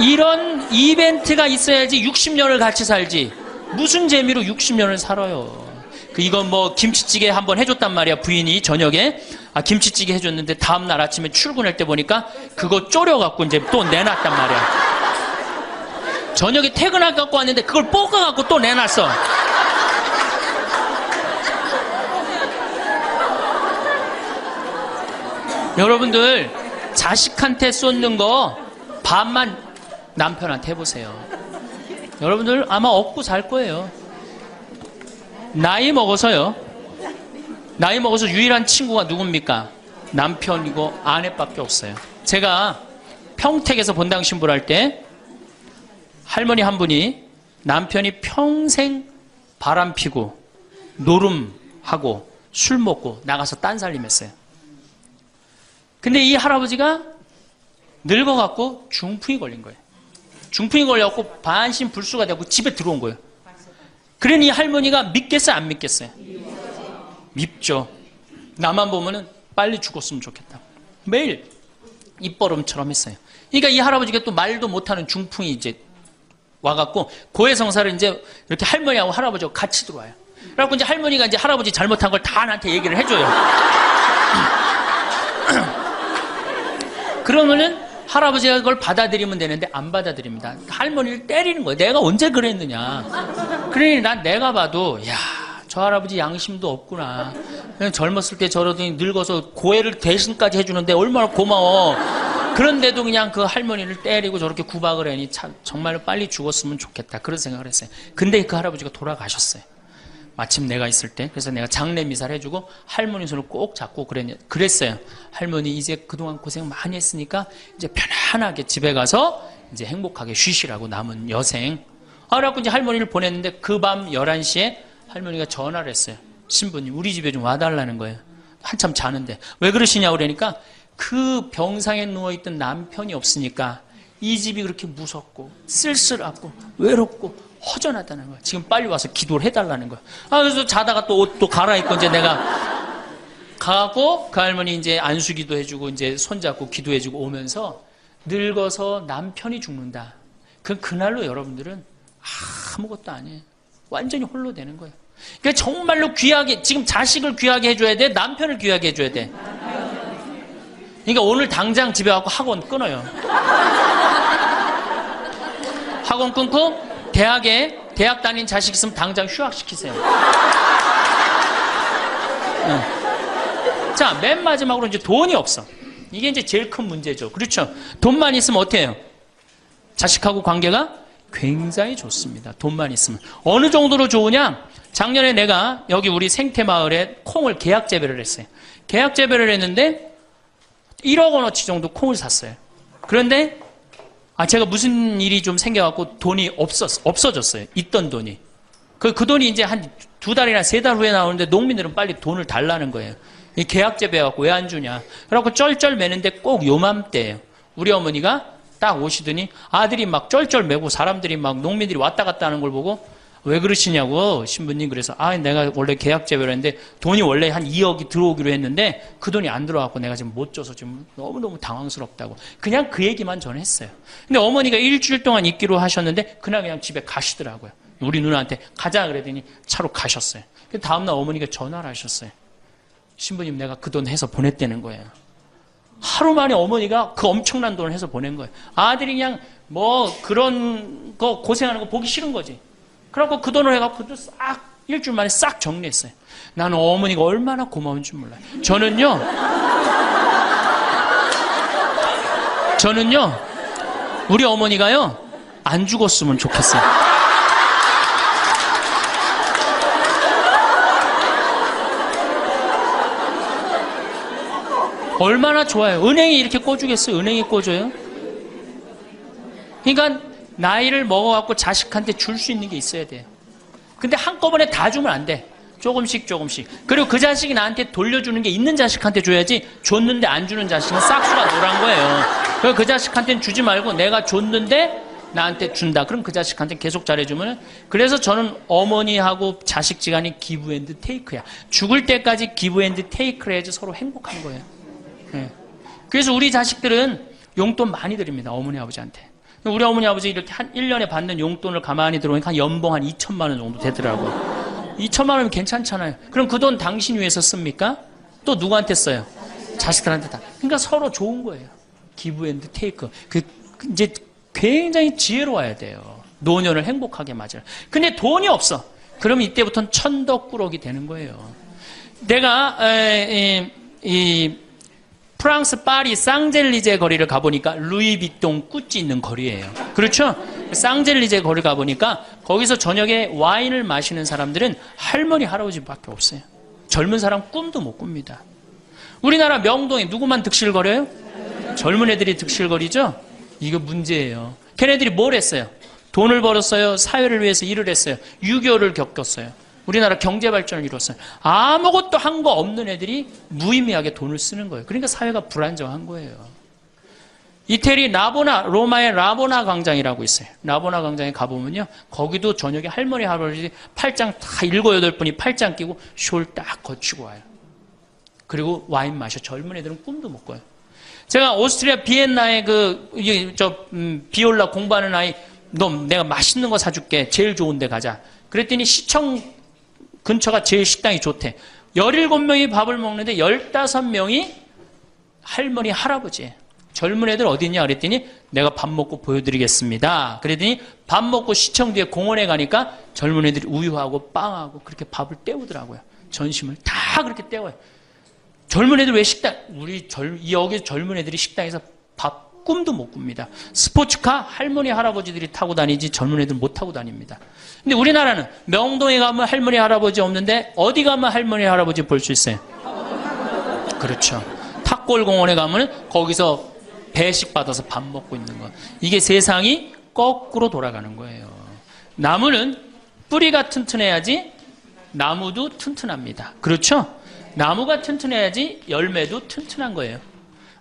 이런 이벤트가 있어야지 60년을 같이 살지. 무슨 재미로 60년을 살아요. 이건 뭐 김치찌개 한번 해줬단 말이야. 부인이 저녁에 김치찌개 해줬는데 다음날 아침에 출근할 때 보니까 그거 졸여갖고 이제 또 내놨단 말이야. 저녁에 퇴근할 갖고 왔는데 그걸 볶아갖고 또 내놨어. 여러분들 자식한테 쏟는 거 반만 남편한테 해보세요. 여러분들 아마 얻고 살 거예요. 나이 먹어서 유일한 친구가 누굽니까? 남편이고 아내밖에 없어요. 제가 평택에서 본당 신부를 할 때 할머니 한 분이 남편이 평생 바람 피고 노름하고 술 먹고 나가서 딴살림했어요. 근데 이 할아버지가 늙어갖고 중풍이 걸린 거예요. 중풍이 걸려갖고 반신불수가 되고 집에 들어온 거예요. 그러니 이 할머니가 믿겠어요, 안 믿겠어요? 밉죠. 나만 보면은 빨리 죽었으면 좋겠다. 매일 입버름처럼 했어요. 그러니까 이 할아버지가 또 말도 못하는 중풍이 이제 와갖고 고해성사를 이제 이렇게 할머니하고 할아버지하고 같이 들어와요. 그래갖고 이제 할머니가 이제 할아버지 잘못한 걸 다 나한테 얘기를 해줘요. 그러면은 할아버지가 그걸 받아들이면 되는데 안 받아들입니다. 할머니를 때리는 거예요. 내가 언제 그랬느냐. 그러니 난 내가 봐도 야, 저 할아버지 양심도 없구나. 그냥 젊었을 때 저러더니 늙어서 고해를 대신까지 해주는데 얼마나 고마워. 그런데도 그냥 그 할머니를 때리고 저렇게 구박을 하니 참 정말로 빨리 죽었으면 좋겠다. 그런 생각을 했어요. 근데 그 할아버지가 돌아가셨어요. 마침 내가 있을 때. 그래서 내가 장례 미사를 해주고 할머니 손을 꼭 잡고 그랬어요. 할머니 이제 그동안 고생 많이 했으니까 이제 편안하게 집에 가서 이제 행복하게 쉬시라고 남은 여생. 그래갖고 이제 할머니를 보냈는데 그 밤 11시에 할머니가 전화를 했어요. 신부님 우리 집에 좀 와달라는 거예요. 한참 자는데. 왜 그러시냐고 그러니까 그 병상에 누워있던 남편이 없으니까 이 집이 그렇게 무섭고 쓸쓸하고 외롭고 허전하다는 거야. 지금 빨리 와서 기도를 해달라는 거야. 그래서 자다가 또 옷도 갈아입고 이제 내가 가고 그 할머니 이제 안수기도 해주고 이제 손잡고 기도해주고 오면서 늙어서 남편이 죽는다. 그날로 여러분들은 아무것도 아니에요. 완전히 홀로 되는 거예요. 그러니까 정말로 귀하게, 지금 자식을 귀하게 해줘야 돼? 남편을 귀하게 해줘야 돼? 그러니까 오늘 당장 집에 가고 학원 끊어요. 학원 끊고 대학 다닌 자식 있으면 당장 휴학시키세요. 자, 맨 마지막으로 이제 돈이 없어. 이게 이제 제일 큰 문제죠. 그렇죠? 돈만 있으면 어떻게 해요? 자식하고 관계가 굉장히 좋습니다. 돈만 있으면. 어느 정도로 좋으냐? 작년에 내가 여기 우리 생태마을에 콩을 계약 재배를 했어요. 계약 재배를 했는데 1억 원어치 정도 콩을 샀어요. 그런데 제가 무슨 일이 좀 생겨갖고 돈이 없어졌어요. 있던 돈이. 그 돈이 이제 한 2달이나 3달 후에 나오는데 농민들은 빨리 돈을 달라는 거예요. 이 계약 재배해갖고 왜 안 주냐. 그래갖고 쩔쩔 매는데 꼭 요맘때예요. 우리 어머니가 딱 오시더니 아들이 막 쩔쩔 매고 사람들이 막 농민들이 왔다 갔다 하는 걸 보고 왜 그러시냐고 신부님. 그래서 내가 원래 계약 재배를 했는데 돈이 원래 한 2억이 들어오기로 했는데 그 돈이 안 들어갖고 내가 지금 못 줘서 지금 너무너무 당황스럽다고 그냥 그 얘기만 저는 했어요. 근데 어머니가 일주일 동안 있기로 하셨는데 그냥 집에 가시더라고요. 우리 누나한테 가자 그랬더니 차로 가셨어요. 다음날 어머니가 전화를 하셨어요. 신부님 내가 그 돈 해서 보냈다는 거예요. 하루 만에 어머니가 그 엄청난 돈을 해서 보낸 거예요. 아들이 그냥 뭐 그런 거 고생하는 거 보기 싫은 거지. 그래갖고 그 돈을 해갖고 그것도 싹 일주일 만에 싹 정리했어요. 나는 어머니가 얼마나 고마운 줄 몰라요. 저는요 우리 어머니가요 안 죽었으면 좋겠어요. 얼마나 좋아요. 은행이 이렇게 꿔주겠어요? 은행이 꿔줘요? 그러니까 나이를 먹어갖고 자식한테 줄 수 있는 게 있어야 돼요. 근데 한꺼번에 다 주면 안 돼. 조금씩. 그리고 그 자식이 나한테 돌려주는 게 있는 자식한테 줘야지 줬는데 안 주는 자식은 싹수가 노란 거예요. 그래서 그 자식한테는 주지 말고 내가 줬는데 나한테 준다. 그럼 그 자식한테 계속 잘해주면. 그래서 저는 어머니하고 자식 지간이 기브 앤드 테이크야. 죽을 때까지 기브 앤드 테이크를 해야지 서로 행복한 거예요. 네. 그래서 우리 자식들은 용돈 많이 드립니다. 어머니 아버지한테. 우리 어머니 아버지 이렇게 한 1년에 받는 용돈을 가만히 들어보니까 한 연봉 한 2천만 원 정도 되더라고요. 2천만 원이면 괜찮잖아요. 그럼 그 돈 당신 위해서 씁니까? 또 누구한테 써요? 자식들한테 다. 그러니까 서로 좋은 거예요. 기브 앤드 테이크. 이제 굉장히 지혜로워야 돼요. 노년을 행복하게 맞아요. 근데 돈이 없어. 그러면 이때부터는 천덕꾸러기 되는 거예요. 내가 프랑스 파리 쌍젤리제 거리를 가보니까 루이비통 꾸찌 있는 거리예요. 그렇죠? 쌍젤리제 거리 가보니까 거기서 저녁에 와인을 마시는 사람들은 할머니 할아버지밖에 없어요. 젊은 사람 꿈도 못 꿉니다. 우리나라 명동에 누구만 득실거려요? 젊은 애들이 득실거리죠? 이거 문제예요. 걔네들이 뭘 했어요? 돈을 벌었어요. 사회를 위해서 일을 했어요. 6.25를 겪었어요. 우리나라 경제 발전을 이뤘어요. 아무것도 한 거 없는 애들이 무의미하게 돈을 쓰는 거예요. 그러니까 사회가 불안정한 거예요. 이태리 로마의 라보나 광장이라고 있어요. 라보나 광장에 가보면요. 거기도 저녁에 할머니, 할아버지 팔짱 다 7, 8분이 팔짱 끼고 숄 딱 거치고 와요. 그리고 와인 마셔. 젊은 애들은 꿈도 못 꿔요. 제가 오스트리아 비엔나에 비올라 공부하는 아이, 너 내가 맛있는 거 사줄게. 제일 좋은 데 가자. 그랬더니 시청 근처가 제일 식당이 좋대. 17명이 밥을 먹는데 15명이 할머니, 할아버지예요. 젊은 애들 어디 있냐 그랬더니 내가 밥 먹고 보여드리겠습니다. 그랬더니 밥 먹고 시청 뒤에 공원에 가니까 젊은 애들이 우유하고 빵하고 그렇게 밥을 때우더라고요. 전심을 다 그렇게 때워요. 젊은 애들 왜 여기 젊은 애들이 식당에서 밥 꿈도 못 꿉니다. 스포츠카 할머니, 할아버지들이 타고 다니지 젊은 애들 못 타고 다닙니다. 근데 우리나라는 명동에 가면 할머니, 할아버지 없는데 어디 가면 할머니, 할아버지 볼 수 있어요? 그렇죠. 탑골공원에 가면 거기서 배식 받아서 밥 먹고 있는 거. 이게 세상이 거꾸로 돌아가는 거예요. 나무는 뿌리가 튼튼해야지 나무도 튼튼합니다. 그렇죠? 나무가 튼튼해야지 열매도 튼튼한 거예요.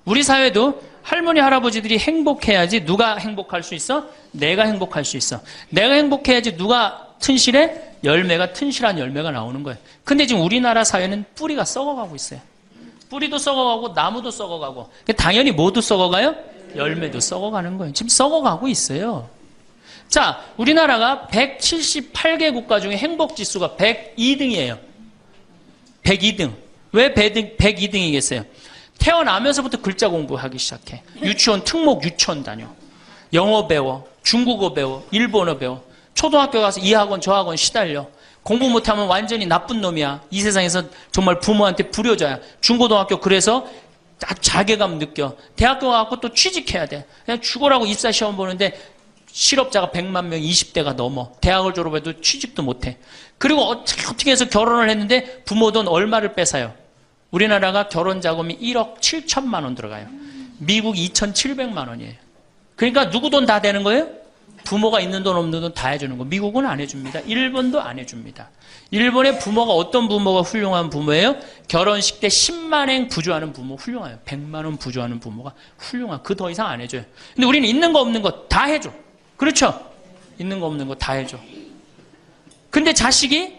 우리 사회도 할머니, 할아버지들이 행복해야지 누가 행복할 수 있어? 내가 행복할 수 있어. 내가 행복해야지 누가 튼실해? 튼실한 열매가 나오는 거예요. 근데 지금 우리나라 사회는 뿌리가 썩어가고 있어요. 뿌리도 썩어가고 나무도 썩어가고 당연히 모두 썩어가요? 열매도 썩어가는 거예요. 지금 썩어가고 있어요. 자, 우리나라가 178개 국가 중에 행복지수가 102등이에요. 102등. 왜 102등이겠어요? 태어나면서부터 글자 공부하기 시작해. 유치원 특목 유치원 다녀. 영어 배워. 중국어 배워. 일본어 배워. 초등학교 가서 이 학원 저 학원 시달려. 공부 못하면 완전히 나쁜 놈이야. 이 세상에서 정말 부모한테 불효자야. 중고등학교 그래서 자괴감 느껴. 대학교 가고 또 취직해야 돼. 그냥 죽어라고 입사시험 보는데 실업자가 100만 명, 20대가 넘어. 대학을 졸업해도 취직도 못해. 그리고 어떻게 해서 결혼을 했는데 부모 돈 얼마를 뺏어요. 우리나라가 결혼 자금이 1억 7천만 원 들어가요. 미국 2,700만 원이에요. 그러니까 누구 돈 다 되는 거예요? 부모가 있는 돈 없는 돈 다 해주는 거. 미국은 안 해줍니다. 일본도 안 해줍니다. 일본의 부모가 어떤 부모가 훌륭한 부모예요? 결혼식 때 10만엔 부조하는 부모 훌륭해요. 100만 원 부조하는 부모가 훌륭한. 그 더 이상 안 해줘요. 근데 우리는 있는 거 없는 거 다 해줘. 그렇죠? 있는 거 없는 거 다 해줘. 근데 자식이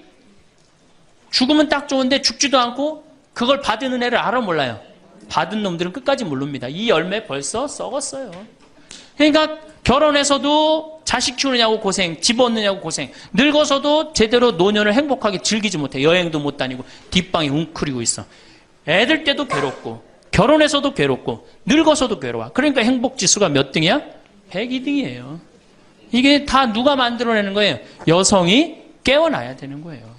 죽으면 딱 좋은데 죽지도 않고 그걸 받은 은혜를 알아 몰라요. 받은 놈들은 끝까지 모릅니다. 이 열매 벌써 썩었어요. 그러니까 결혼해서도 자식 키우느냐고 고생, 집 얻느냐고 고생, 늙어서도 제대로 노년을 행복하게 즐기지 못해. 여행도 못 다니고 뒷방이 웅크리고 있어. 애들 때도 괴롭고 결혼해서도 괴롭고 늙어서도 괴로워. 그러니까 행복지수가 몇 등이야? 102등이에요. 이게 다 누가 만들어내는 거예요? 여성이 깨어나야 되는 거예요.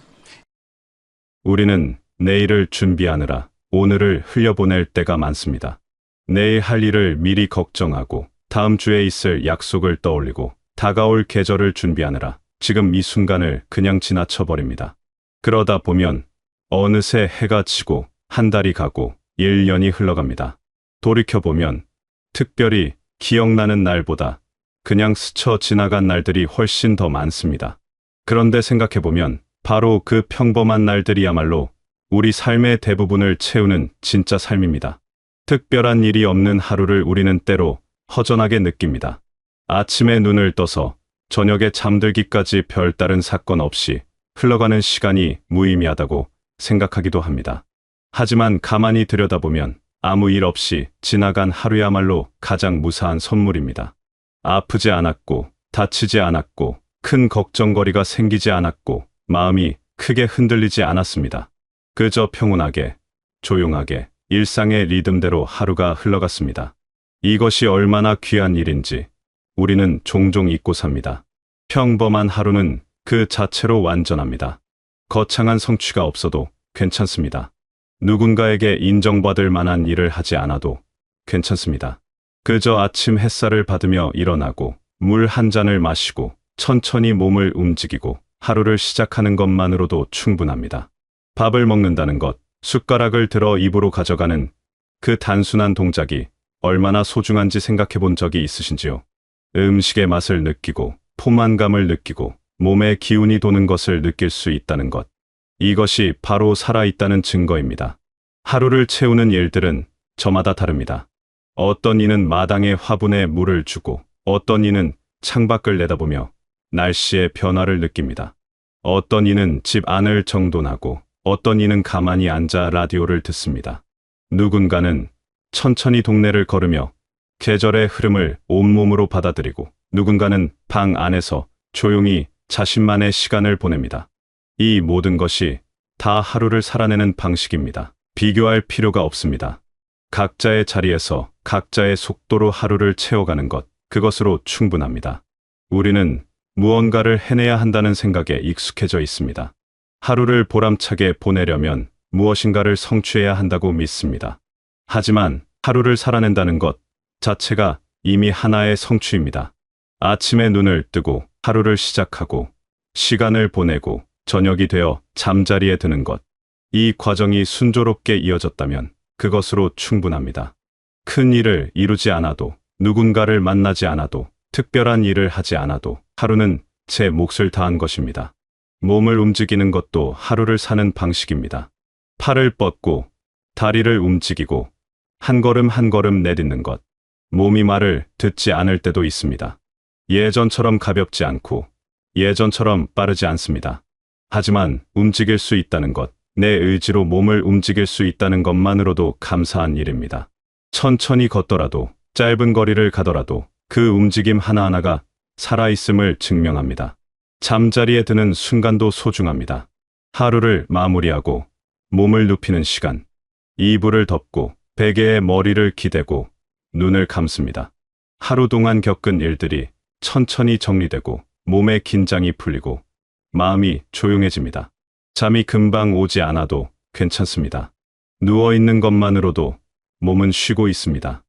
우리는 내일을 준비하느라 오늘을 흘려보낼 때가 많습니다. 내일 할 일을 미리 걱정하고 다음 주에 있을 약속을 떠올리고 다가올 계절을 준비하느라 지금 이 순간을 그냥 지나쳐버립니다. 그러다 보면 어느새 해가 지고 한 달이 가고 1년이 흘러갑니다. 돌이켜보면 특별히 기억나는 날보다 그냥 스쳐 지나간 날들이 훨씬 더 많습니다. 그런데 생각해보면 바로 그 평범한 날들이야말로 우리 삶의 대부분을 채우는 진짜 삶입니다. 특별한 일이 없는 하루를 우리는 때로 허전하게 느낍니다. 아침에 눈을 떠서 저녁에 잠들기까지 별다른 사건 없이 흘러가는 시간이 무의미하다고 생각하기도 합니다. 하지만 가만히 들여다보면 아무 일 없이 지나간 하루야말로 가장 무사한 선물입니다. 아프지 않았고 다치지 않았고 큰 걱정거리가 생기지 않았고 마음이 크게 흔들리지 않았습니다. 그저 평온하게 조용하게 일상의 리듬대로 하루가 흘러갔습니다. 이것이 얼마나 귀한 일인지 우리는 종종 잊고 삽니다. 평범한 하루는 그 자체로 완전합니다. 거창한 성취가 없어도 괜찮습니다. 누군가에게 인정받을 만한 일을 하지 않아도 괜찮습니다. 그저 아침 햇살을 받으며 일어나고 물 한 잔을 마시고 천천히 몸을 움직이고 하루를 시작하는 것만으로도 충분합니다. 밥을 먹는다는 것, 숟가락을 들어 입으로 가져가는 그 단순한 동작이 얼마나 소중한지 생각해 본 적이 있으신지요? 음식의 맛을 느끼고, 포만감을 느끼고, 몸에 기운이 도는 것을 느낄 수 있다는 것. 이것이 바로 살아있다는 증거입니다. 하루를 채우는 일들은 저마다 다릅니다. 어떤 이는 마당에 화분에 물을 주고, 어떤 이는 창밖을 내다보며 날씨의 변화를 느낍니다. 어떤 이는 집 안을 정돈하고, 어떤 이는 가만히 앉아 라디오를 듣습니다. 누군가는 천천히 동네를 걸으며 계절의 흐름을 온몸으로 받아들이고, 누군가는 방 안에서 조용히 자신만의 시간을 보냅니다. 이 모든 것이 다 하루를 살아내는 방식입니다. 비교할 필요가 없습니다. 각자의 자리에서 각자의 속도로 하루를 채워가는 것, 그것으로 충분합니다. 우리는 무언가를 해내야 한다는 생각에 익숙해져 있습니다. 하루를 보람차게 보내려면 무엇인가를 성취해야 한다고 믿습니다. 하지만 하루를 살아낸다는 것 자체가 이미 하나의 성취입니다. 아침에 눈을 뜨고 하루를 시작하고 시간을 보내고 저녁이 되어 잠자리에 드는 것. 이 과정이 순조롭게 이어졌다면 그것으로 충분합니다. 큰 일을 이루지 않아도, 누군가를 만나지 않아도, 특별한 일을 하지 않아도 하루는 제 몫을 다한 것입니다. 몸을 움직이는 것도 하루를 사는 방식입니다. 팔을 뻗고 다리를 움직이고 한 걸음 한 걸음 내딛는 것. 몸이 말을 듣지 않을 때도 있습니다. 예전처럼 가볍지 않고 예전처럼 빠르지 않습니다. 하지만 움직일 수 있다는 것, 내 의지로 몸을 움직일 수 있다는 것만으로도 감사한 일입니다. 천천히 걷더라도, 짧은 거리를 가더라도 그 움직임 하나하나가 살아있음을 증명합니다. 잠자리에 드는 순간도 소중합니다. 하루를 마무리하고 몸을 눕히는 시간. 이불을 덮고 베개에 머리를 기대고 눈을 감습니다. 하루 동안 겪은 일들이 천천히 정리되고 몸의 긴장이 풀리고 마음이 조용해집니다. 잠이 금방 오지 않아도 괜찮습니다. 누워있는 것만으로도 몸은 쉬고 있습니다.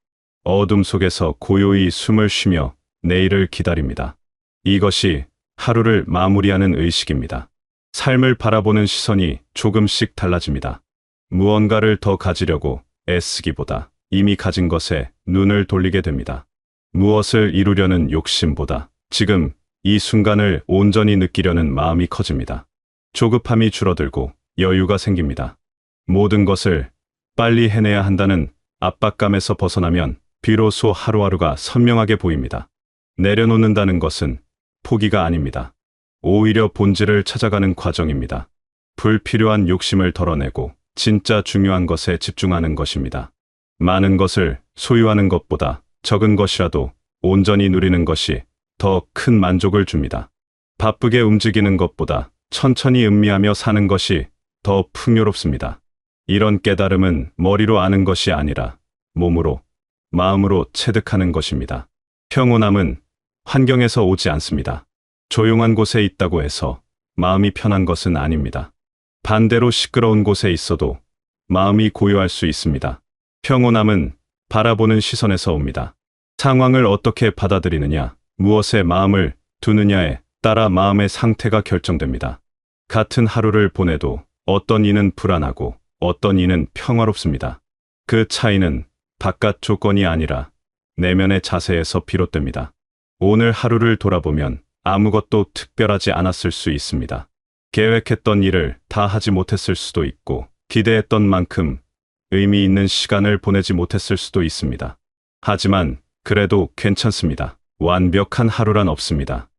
어둠 속에서 고요히 숨을 쉬며 내일을 기다립니다. 이것이 하루를 마무리하는 의식입니다. 삶을 바라보는 시선이 조금씩 달라집니다. 무언가를 더 가지려고 애쓰기보다 이미 가진 것에 눈을 돌리게 됩니다. 무엇을 이루려는 욕심보다 지금 이 순간을 온전히 느끼려는 마음이 커집니다. 조급함이 줄어들고 여유가 생깁니다. 모든 것을 빨리 해내야 한다는 압박감에서 벗어나면 비로소 하루하루가 선명하게 보입니다. 내려놓는다는 것은 포기가 아닙니다. 오히려 본질을 찾아가는 과정입니다. 불필요한 욕심을 덜어내고 진짜 중요한 것에 집중하는 것입니다. 많은 것을 소유하는 것보다 적은 것이라도 온전히 누리는 것이 더 큰 만족을 줍니다. 바쁘게 움직이는 것보다 천천히 음미하며 사는 것이 더 풍요롭습니다. 이런 깨달음은 머리로 아는 것이 아니라 몸으로, 마음으로 체득하는 것입니다. 평온함은 환경에서 오지 않습니다. 조용한 곳에 있다고 해서 마음이 편한 것은 아닙니다. 반대로 시끄러운 곳에 있어도 마음이 고요할 수 있습니다. 평온함은 바라보는 시선에서 옵니다. 상황을 어떻게 받아들이느냐, 무엇에 마음을 두느냐에 따라 마음의 상태가 결정됩니다. 같은 하루를 보내도 어떤 이는 불안하고 어떤 이는 평화롭습니다. 그 차이는 바깥 조건이 아니라 내면의 자세에서 비롯됩니다. 오늘 하루를 돌아보면 아무것도 특별하지 않았을 수 있습니다. 계획했던 일을 다 하지 못했을 수도 있고 기대했던 만큼 의미 있는 시간을 보내지 못했을 수도 있습니다. 하지만 그래도 괜찮습니다. 완벽한 하루란 없습니다.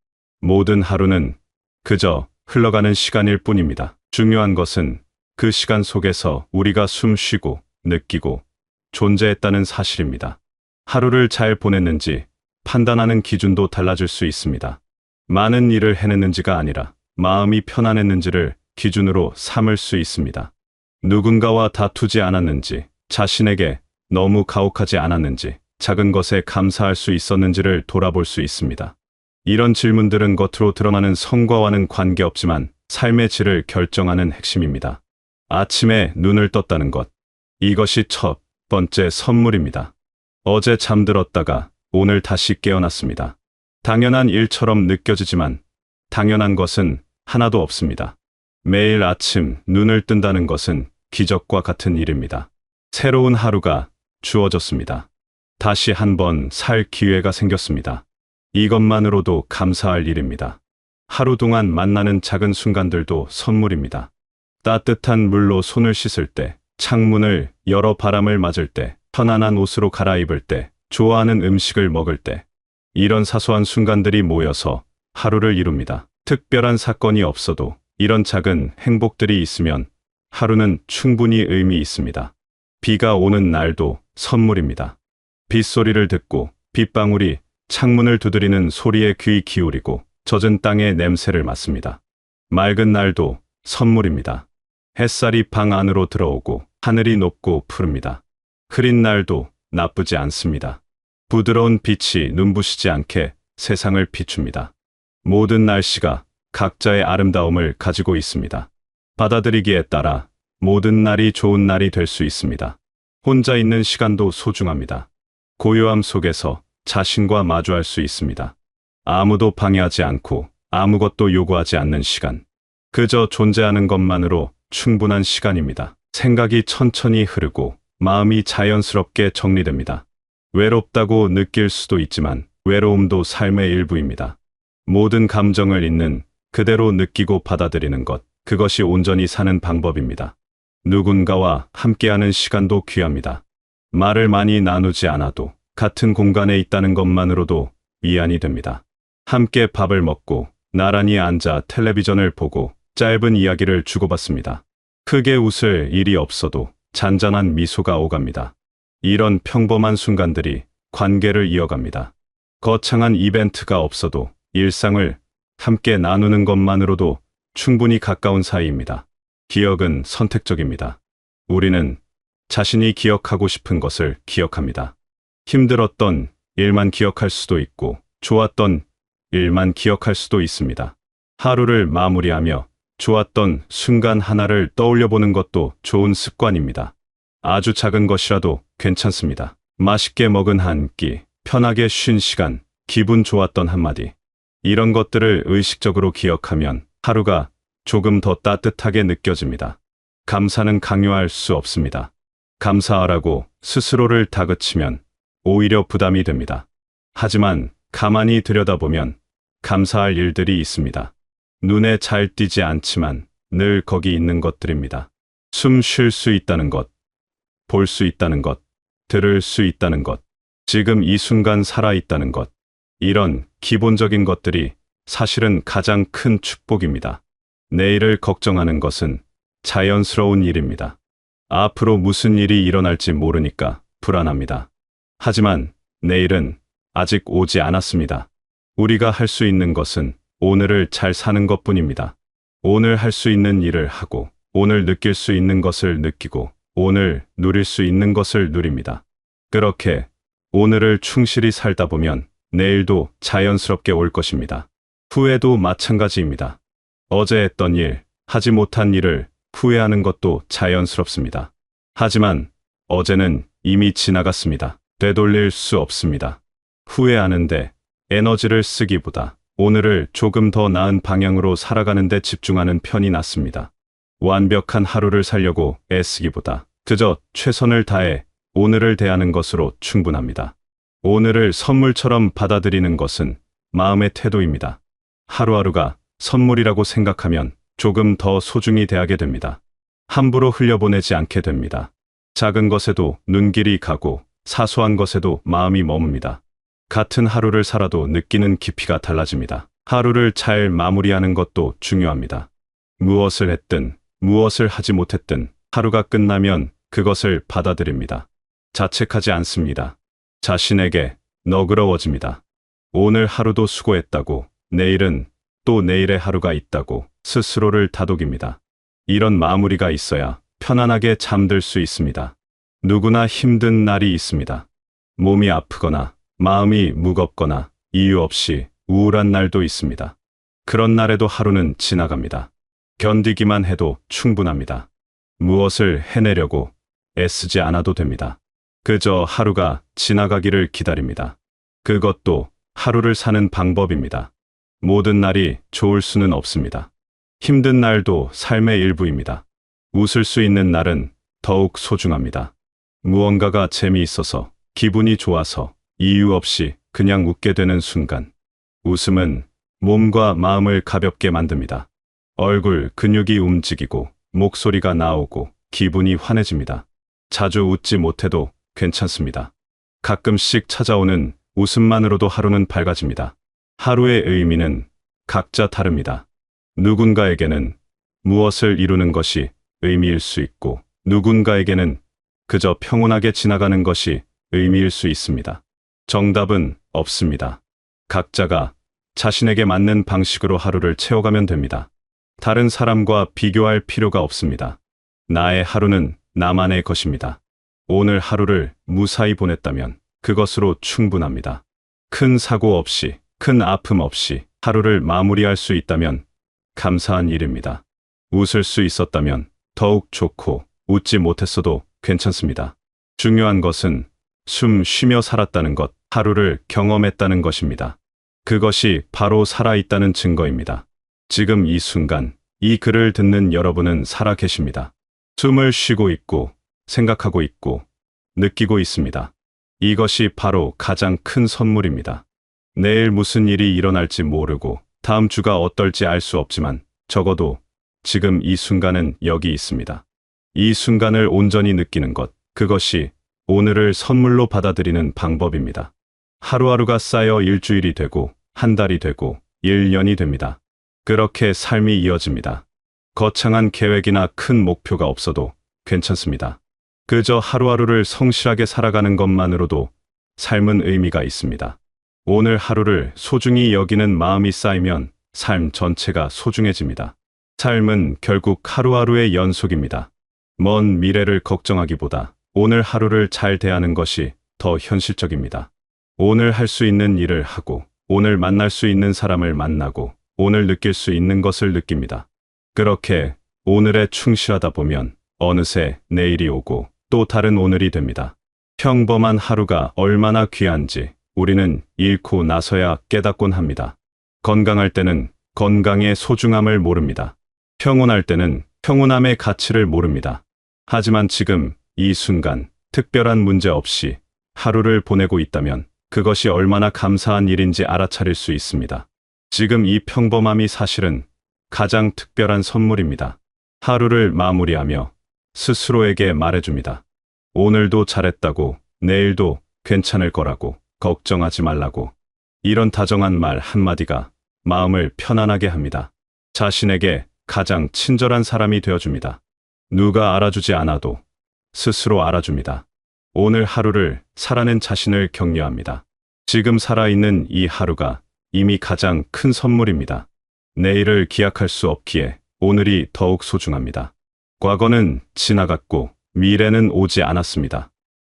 모든 하루는 그저 흘러가는 시간일 뿐입니다. 중요한 것은 그 시간 속에서 우리가 숨 쉬고 느끼고 존재했다는 사실입니다. 하루를 잘 보냈는지 판단하는 기준도 달라질 수 있습니다. 많은 일을 해냈는지가 아니라 마음이 편안했는지를 기준으로 삼을 수 있습니다. 누군가와 다투지 않았는지, 자신에게 너무 가혹하지 않았는지, 작은 것에 감사할 수 있었는지를 돌아볼 수 있습니다. 이런 질문들은 겉으로 드러나는 성과와는 관계없지만 삶의 질을 결정하는 핵심입니다. 아침에 눈을 떴다는 것. 이것이 첫 번째 선물입니다. 어제 잠들었다가 오늘 다시 깨어났습니다. 당연한 일처럼 느껴지지만 당연한 것은 하나도 없습니다. 매일 아침 눈을 뜬다는 것은 기적과 같은 일입니다. 새로운 하루가 주어졌습니다. 다시 한번 살 기회가 생겼습니다. 이것만으로도 감사할 일입니다. 하루 동안 만나는 작은 순간들도 선물입니다. 따뜻한 물로 손을 씻을 때, 창문을 열어 바람을 맞을 때, 편안한 옷으로 갈아입을 때, 좋아하는 음식을 먹을 때, 이런 사소한 순간들이 모여서 하루를 이룹니다. 특별한 사건이 없어도 이런 작은 행복들이 있으면 하루는 충분히 의미 있습니다. 비가 오는 날도 선물입니다. 빗소리를 듣고 빗방울이 창문을 두드리는 소리에 귀 기울이고 젖은 땅의 냄새를 맡습니다. 맑은 날도 선물입니다. 햇살이 방 안으로 들어오고 하늘이 높고 푸릅니다. 흐린 날도 나쁘지 않습니다. 부드러운 빛이 눈부시지 않게 세상을 비춥니다. 모든 날씨가 각자의 아름다움을 가지고 있습니다. 받아들이기에 따라 모든 날이 좋은 날이 될 수 있습니다. 혼자 있는 시간도 소중합니다. 고요함 속에서 자신과 마주할 수 있습니다. 아무도 방해하지 않고 아무것도 요구하지 않는 시간. 그저 존재하는 것만으로 충분한 시간입니다. 생각이 천천히 흐르고 마음이 자연스럽게 정리됩니다. 외롭다고 느낄 수도 있지만 외로움도 삶의 일부입니다. 모든 감정을 있는 그대로 느끼고 받아들이는 것, 그것이 온전히 사는 방법입니다. 누군가와 함께하는 시간도 귀합니다. 말을 많이 나누지 않아도 같은 공간에 있다는 것만으로도 위안이 됩니다. 함께 밥을 먹고 나란히 앉아 텔레비전을 보고 짧은 이야기를 주고받습니다. 크게 웃을 일이 없어도 잔잔한 미소가 오갑니다. 이런 평범한 순간들이 관계를 이어갑니다. 거창한 이벤트가 없어도 일상을 함께 나누는 것만으로도 충분히 가까운 사이입니다. 기억은 선택적입니다. 우리는 자신이 기억하고 싶은 것을 기억합니다. 힘들었던 일만 기억할 수도 있고 좋았던 일만 기억할 수도 있습니다. 하루를 마무리하며 좋았던 순간 하나를 떠올려 보는 것도 좋은 습관입니다. 아주 작은 것이라도 괜찮습니다. 맛있게 먹은 한 끼, 편하게 쉰 시간, 기분 좋았던 한마디. 이런 것들을 의식적으로 기억하면 하루가 조금 더 따뜻하게 느껴집니다. 감사는 강요할 수 없습니다. 감사하라고 스스로를 다그치면 오히려 부담이 됩니다. 하지만 가만히 들여다보면 감사할 일들이 있습니다. 눈에 잘 띄지 않지만 늘 거기 있는 것들입니다. 숨 쉴 수 있다는 것, 볼 수 있다는 것, 들을 수 있다는 것, 지금 이 순간 살아 있다는 것. 이런 기본적인 것들이 사실은 가장 큰 축복입니다. 내일을 걱정하는 것은 자연스러운 일입니다. 앞으로 무슨 일이 일어날지 모르니까 불안합니다. 하지만 내일은 아직 오지 않았습니다. 우리가 할 수 있는 것은 오늘을 잘 사는 것뿐입니다. 오늘 할 수 있는 일을 하고, 오늘 느낄 수 있는 것을 느끼고, 오늘 누릴 수 있는 것을 누립니다. 그렇게 오늘을 충실히 살다 보면 내일도 자연스럽게 올 것입니다. 후회도 마찬가지입니다. 어제 했던 일, 하지 못한 일을 후회하는 것도 자연스럽습니다. 하지만 어제는 이미 지나갔습니다. 되돌릴 수 없습니다. 후회하는데 에너지를 쓰기보다 오늘을 조금 더 나은 방향으로 살아가는 데 집중하는 편이 낫습니다. 완벽한 하루를 살려고 애쓰기보다 그저 최선을 다해 오늘을 대하는 것으로 충분합니다. 오늘을 선물처럼 받아들이는 것은 마음의 태도입니다. 하루하루가 선물이라고 생각하면 조금 더 소중히 대하게 됩니다. 함부로 흘려보내지 않게 됩니다. 작은 것에도 눈길이 가고 사소한 것에도 마음이 머뭅니다. 같은 하루를 살아도 느끼는 깊이가 달라집니다. 하루를 잘 마무리하는 것도 중요합니다. 무엇을 했든 무엇을 하지 못했든 하루가 끝나면 그것을 받아들입니다. 자책하지 않습니다. 자신에게 너그러워집니다. 오늘 하루도 수고했다고, 내일은 또 내일의 하루가 있다고 스스로를 다독입니다. 이런 마무리가 있어야 편안하게 잠들 수 있습니다. 누구나 힘든 날이 있습니다. 몸이 아프거나 마음이 무겁거나 이유 없이 우울한 날도 있습니다. 그런 날에도 하루는 지나갑니다. 견디기만 해도 충분합니다. 무엇을 해내려고 애쓰지 않아도 됩니다. 그저 하루가 지나가기를 기다립니다. 그것도 하루를 사는 방법입니다. 모든 날이 좋을 수는 없습니다. 힘든 날도 삶의 일부입니다. 웃을 수 있는 날은 더욱 소중합니다. 무언가가 재미있어서 기분이 좋아서 이유 없이 그냥 웃게 되는 순간. 웃음은 몸과 마음을 가볍게 만듭니다. 얼굴 근육이 움직이고 목소리가 나오고 기분이 환해집니다. 자주 웃지 못해도 괜찮습니다. 가끔씩 찾아오는 웃음만으로도 하루는 밝아집니다. 하루의 의미는 각자 다릅니다. 누군가에게는 무엇을 이루는 것이 의미일 수 있고 누군가에게는 그저 평온하게 지나가는 것이 의미일 수 있습니다. 정답은 없습니다. 각자가 자신에게 맞는 방식으로 하루를 채워가면 됩니다. 다른 사람과 비교할 필요가 없습니다. 나의 하루는 나만의 것입니다. 오늘 하루를 무사히 보냈다면 그것으로 충분합니다. 큰 사고 없이, 큰 아픔 없이 하루를 마무리할 수 있다면 감사한 일입니다. 웃을 수 있었다면 더욱 좋고 웃지 못했어도 괜찮습니다. 중요한 것은 숨 쉬며 살았다는 것, 하루를 경험했다는 것입니다. 그것이 바로 살아있다는 증거입니다. 지금 이 순간, 이 글을 듣는 여러분은 살아 계십니다. 숨을 쉬고 있고, 생각하고 있고, 느끼고 있습니다. 이것이 바로 가장 큰 선물입니다. 내일 무슨 일이 일어날지 모르고, 다음 주가 어떨지 알 수 없지만, 적어도 지금 이 순간은 여기 있습니다. 이 순간을 온전히 느끼는 것, 그것이 오늘을 선물로 받아들이는 방법입니다. 하루하루가 쌓여 일주일이 되고, 한 달이 되고, 1년이 됩니다. 그렇게 삶이 이어집니다. 거창한 계획이나 큰 목표가 없어도 괜찮습니다. 그저 하루하루를 성실하게 살아가는 것만으로도 삶은 의미가 있습니다. 오늘 하루를 소중히 여기는 마음이 쌓이면 삶 전체가 소중해집니다. 삶은 결국 하루하루의 연속입니다. 먼 미래를 걱정하기보다 오늘 하루를 잘 대하는 것이 더 현실적입니다. 오늘 할 수 있는 일을 하고, 오늘 만날 수 있는 사람을 만나고, 오늘 느낄 수 있는 것을 느낍니다. 그렇게 오늘에 충실하다 보면 어느새 내일이 오고 또 다른 오늘이 됩니다. 평범한 하루가 얼마나 귀한지 우리는 잃고 나서야 깨닫곤 합니다. 건강할 때는 건강의 소중함을 모릅니다. 평온할 때는 평온함의 가치를 모릅니다. 하지만 지금 이 순간 특별한 문제 없이 하루를 보내고 있다면 그것이 얼마나 감사한 일인지 알아차릴 수 있습니다. 지금 이 평범함이 사실은 가장 특별한 선물입니다. 하루를 마무리하며 스스로에게 말해줍니다. 오늘도 잘했다고, 내일도 괜찮을 거라고, 걱정하지 말라고. 이런 다정한 말 한마디가 마음을 편안하게 합니다. 자신에게 가장 친절한 사람이 되어줍니다. 누가 알아주지 않아도 스스로 알아줍니다. 오늘 하루를 살아낸 자신을 격려합니다. 지금 살아있는 이 하루가 이미 가장 큰 선물입니다. 내일을 기약할 수 없기에 오늘이 더욱 소중합니다. 과거는 지나갔고 미래는 오지 않았습니다.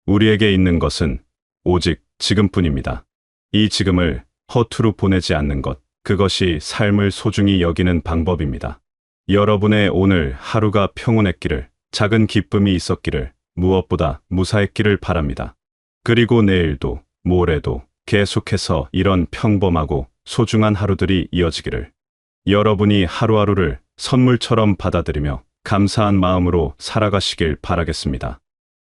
우리에게 있는 것은 오직 지금뿐입니다. 이 지금을 허투루 보내지 않는 것, 그것이 삶을 소중히 여기는 방법입니다. 여러분의 오늘 하루가 평온했기를, 작은 기쁨이 있었기를, 무엇보다 무사했기를 바랍니다. 그리고 내일도, 모레도 계속해서 이런 평범하고 소중한 하루들이 이어지기를. 여러분이 하루하루를 선물처럼 받아들이며 감사한 마음으로 살아가시길 바라겠습니다.